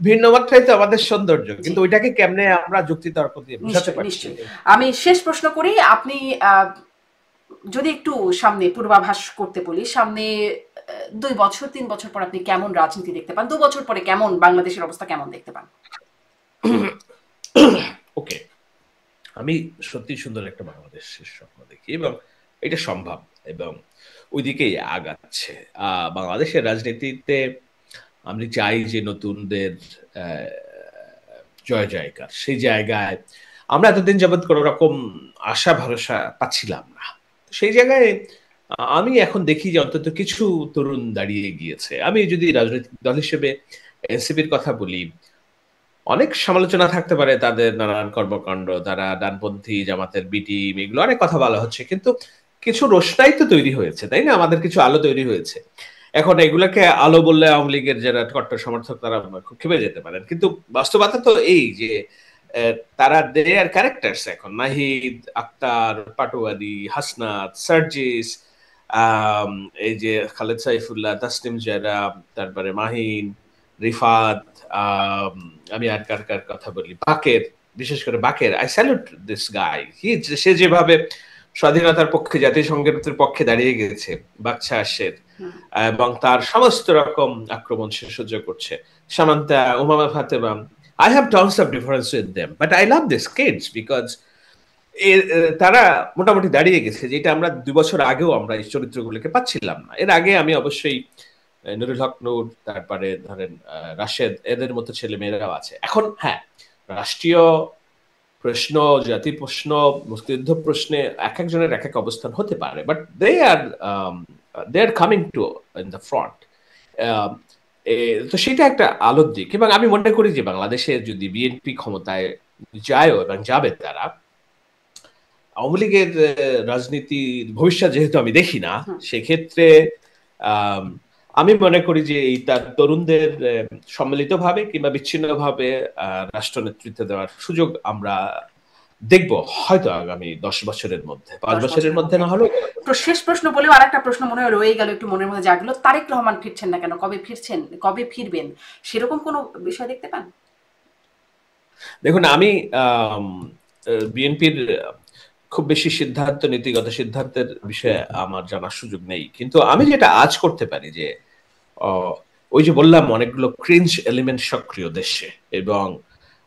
ভিন্ন মাত্রাই তো আমাদের সৌন্দর্য, জি কিন্তু ওইটাকে কেমনে আমরা যুক্তি তর্ক দিয়ে বোঝাতে নিশ্চয়ই পারছি? নিশ্চয়ই। আমি শেষ প্রশ্ন করি, আপনি যদি একটু সামনে পূর্বাভাস করতে বলি, সামনে ২ বছর ৩ বছর পর আপনি কেমন রাজনীতি দেখতে পান? ২ বছর পরে কেমন বাংলাদেশের অবস্থা কেমন দেখতে পান? ওকে, আমি সত্যি সুন্দর একটা বাংলাদেশের স্বপ্ন দেখি এবং এটা সম্ভব এবং ওইদিকেই আগাচ্ছে। বাংলাদেশের রাজনীতিতে আমি চাই যে নতুনদের জয় জয়কার। সেই জায়গায় আমরা এতদিন যাবৎ কোনো রকম আশা ভরসা পাচ্ছিলাম না। সেই জায়গায় আমি এখন দেখি যে অন্তত কিছু তরুণ দাঁড়িয়ে গিয়েছে। আমি যদি রাজনৈতিক দল হিসেবে এনসিপির কথা বলি, অনেক সমালোচনা থাকতে পারে তাদের নানান কর্মকাণ্ড, তারা ডানপন্থী, জামাতের বি টিম, এগুলো অনেক কথা বলা হচ্ছে। কিন্তু কিছু রোশনাই তো তৈরি হয়েছে, তাই না? আমাদের কিছু আলো তৈরি হয়েছে। এখন এগুলাকে আলো বললে আওয়ামী লীগের যারা কট্টর সমর্থক তারা খুব ক্ষেপে যেতে পারেন। কিন্তু বাস্তবতা তো এই যে তারা দে আর ক্যারেক্টার্স এখন। নাহিদ, আক্তার, পাটোয়ারি, হাসনাত, সার্জিস, এই যে খালেদ সাইফুল্লাহ, তাসনিম জারা, তারপরে মাহিন, রিফাত, আমি আর কার কার কথা বলি, বাকের, বিশেষ করে বাকের, আই স্যালুট দিস গাই। সে যেভাবে স্বাধীনতার পক্ষে, জাতীয় সংগীতের পক্ষে দাঁড়িয়ে গেছে বাকশাসের, এবং তার সমস্ত রকম আক্রমণ সে সহ্য করছে। Samanta, Umama Fatema, I have tons of difference with them, but I love these kids because তারা মোটামুটি দাঁড়িয়ে গেছে, যেটা আমরা ২ বছর আগেও আমরা এই চরিত্রগুলোকে পাচ্ছিলাম না। এর আগে আমি অবশ্যই নুরুল হক নূর, তারপরে ধরেন রাশেদ, এদের মতো ছেলে মেয়েরাও আছে। এখন হ্যাঁ, রাষ্ট্রীয় প্রশ্ন, জাতির প্রশ্ন, মুক্তিযুদ্ধ প্রশ্নে এক একজনের এক এক অবস্থান হতে পারে, but they are coming to in the front. তো সেটা একটা আলোর দিক এবং আমি মনে করি যে বাংলাদেশে যদি বিএনপি ক্ষমতায় যায়ও এবং যাবে তারা, আওয়ামী লীগের রাজনীতির ভবিষ্যৎ যেহেতু আমি দেখি না, সেক্ষেত্রে আমি মনে করি যে এই তার তরুণদের সম্মিলিতভাবে কিংবা বিচ্ছিন্নভাবে রাষ্ট্র নেতৃত্ব দেওয়ার সুযোগ আমরা দেখব হয়তো আগামী ১০ বছরের মধ্যে, ৫ বছরের মধ্যে না হলেও। তো শেষ প্রশ্ন বলেও আরেকটা প্রশ্ন মনে হয় রয়ে গেল, একটু মনের মধ্যে জাগলো, তারেক রহমান ফিরছেন না কেন? কবে ফিরছেন, কবে ফিরবেন, সেরকম কোনো বিষয় দেখতে পান? দেখুন, আমি বিএনপির খুব বেশি সিদ্ধান্ত, নীতিগত সিদ্ধান্তের বিষয়ে আমার জানার সুযোগ নেই, কিন্তু আমি যেটা আজ করতে পারি যে ওই যে বললাম অনেকগুলো ক্রিঞ্জ এলিমেন্ট সক্রিয় দেশে এবং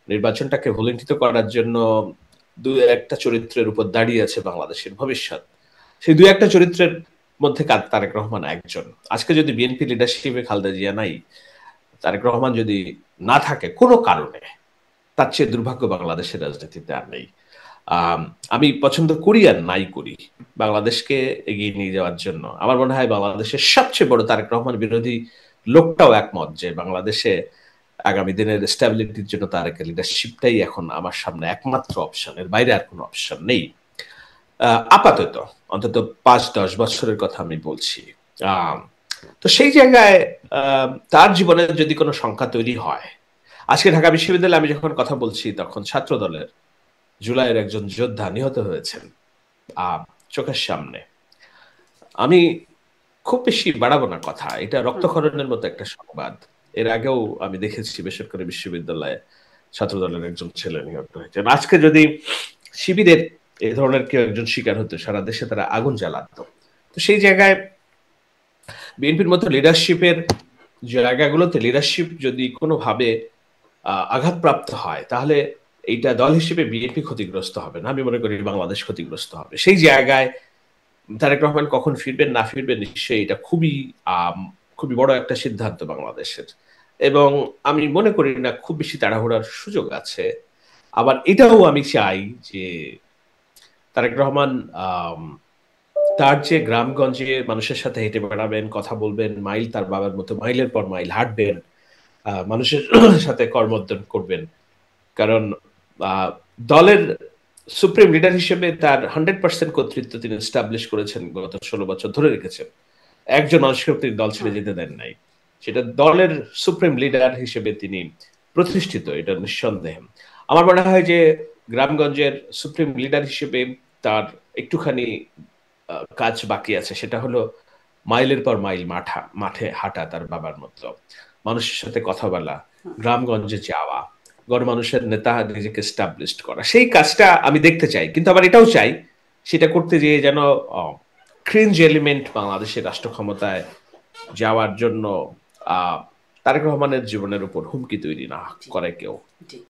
নির্বাচনটাকে ভুলুণ্ঠিত করার জন্য দু একটা চরিত্রের উপর দাঁড়িয়ে আছে বাংলাদেশের ভবিষ্যৎ। সেই দু একটা চরিত্রের মধ্যে তারেক রহমান একজন। আজকে যদি বিএনপি লিডারশিপে খালেদা জিয়া নাই, তারেক রহমান যদি না থাকে কোনো কারণে, তার চেয়ে দুর্ভাগ্য বাংলাদেশের রাজনীতিতে আর নেই। আমি পছন্দ করি আর নাই করি, বাংলাদেশকে এগিয়ে নিয়ে যাওয়ার জন্য আমার মনে হয় বাংলাদেশের সবচেয়ে বড় তারেক রহমান বিরোধী লোকটাও একমত যে বাংলাদেশে আগামী দিনের স্ট্যাবিলিটির জন্য তারেকের লিডারশিপটাই এখন আমার সামনে একমাত্র অপশন, এর বাইরে আর কোনো অপশন নেই আপাতত, অন্তত 5-10 বছরের কথা আমি বলছি। তো সেই জায়গায় তার জীবনে যদি কোনো সংখ্যা তৈরি হয়, আজকে ঢাকা বিশ্ববিদ্যালয়ে আমি যখন কথা বলছি তখন ছাত্র দলের জুলাইয়ের একজন যোদ্ধা নিহত হয়েছেন চোখের সামনে। আমি খুব বেশি বাড়াবো না কথা, এটা রক্তক্ষরণের মতো একটা সংবাদ। এর আগেও আমি দেখেছি বেসরকারি বিশ্ববিদ্যালয়ে ছাত্র দলের একজন ছেলে নিহত হয়েছেন। আজকে যদি শিবিরের এই ধরনের কেউ একজন শিকার হতো, সারা দেশে তারা আগুন জ্বালাতো। তো সেই জায়গায় বিএনপির মতো লিডারশিপের জায়গাগুলোতে লিডারশিপ যদি কোনোভাবে আঘাতপ্রাপ্ত হয়, তাহলে এইটা দল হিসেবে বিএনপি ক্ষতিগ্রস্ত হবে না, আমি মনে করি বাংলাদেশ ক্ষতিগ্রস্ত হবে। সেই জায়গায় তারেক রহমান কখন ফিরবেন না ফিরবেন, নিশ্চয়ই এটা খুবই বড় একটা সিদ্ধান্ত বাংলাদেশের, এবং আমি মনে করি না খুব বেশি তাড়াহুড়ার সুযোগ আছে। আবার এটাও আমি চাই যে তারেক রহমান তার যে গ্রামগঞ্জে মানুষের সাথে হেঁটে বেড়াবেন, কথা বলবেন, মাইল তার বাবার মতো মাইলের পর মাইল হাঁটবেন, মানুষের সাথে কর্মোদ্যম করবেন। কারণ দলের সুপ্রিম লিডার হিসেবে তার 100% কর্তৃত্ব তিনি এস্টাবলিশ করেছেন, গত 16 বছর ধরে রেখেছেন। একজন মানুষকে তিনি দল ছেড়ে যেতে দেন নাই, সেটা দলের সুপ্রিম লিডার হিসেবে তিনি প্রতিষ্ঠিত, এটা নিঃসন্দেহে। আমার মনে হয় যে গ্রামগঞ্জের সুপ্রিম লিডার হিসেবে তার একটুখানি কাজ বাকি আছে, সেটা হলো মাইলের পর মাইল মাঠে হাঁটা, তার বাবার মতো মানুষের সাথে কথা বলা, গ্রামগঞ্জে যাওয়া, গণমানুষের নেতা নিজেকে এস্টাবলিশড করা, সেই কাজটা আমি দেখতে চাই। কিন্তু আবার এটাও চাই সেটা করতে গিয়ে যেন ক্রিঞ্জ এলিমেন্ট বাংলাদেশের রাষ্ট্র ক্ষমতায় যাওয়ার জন্য তারেক রহমানের জীবনের উপর হুমকি তৈরি না করে কেউ।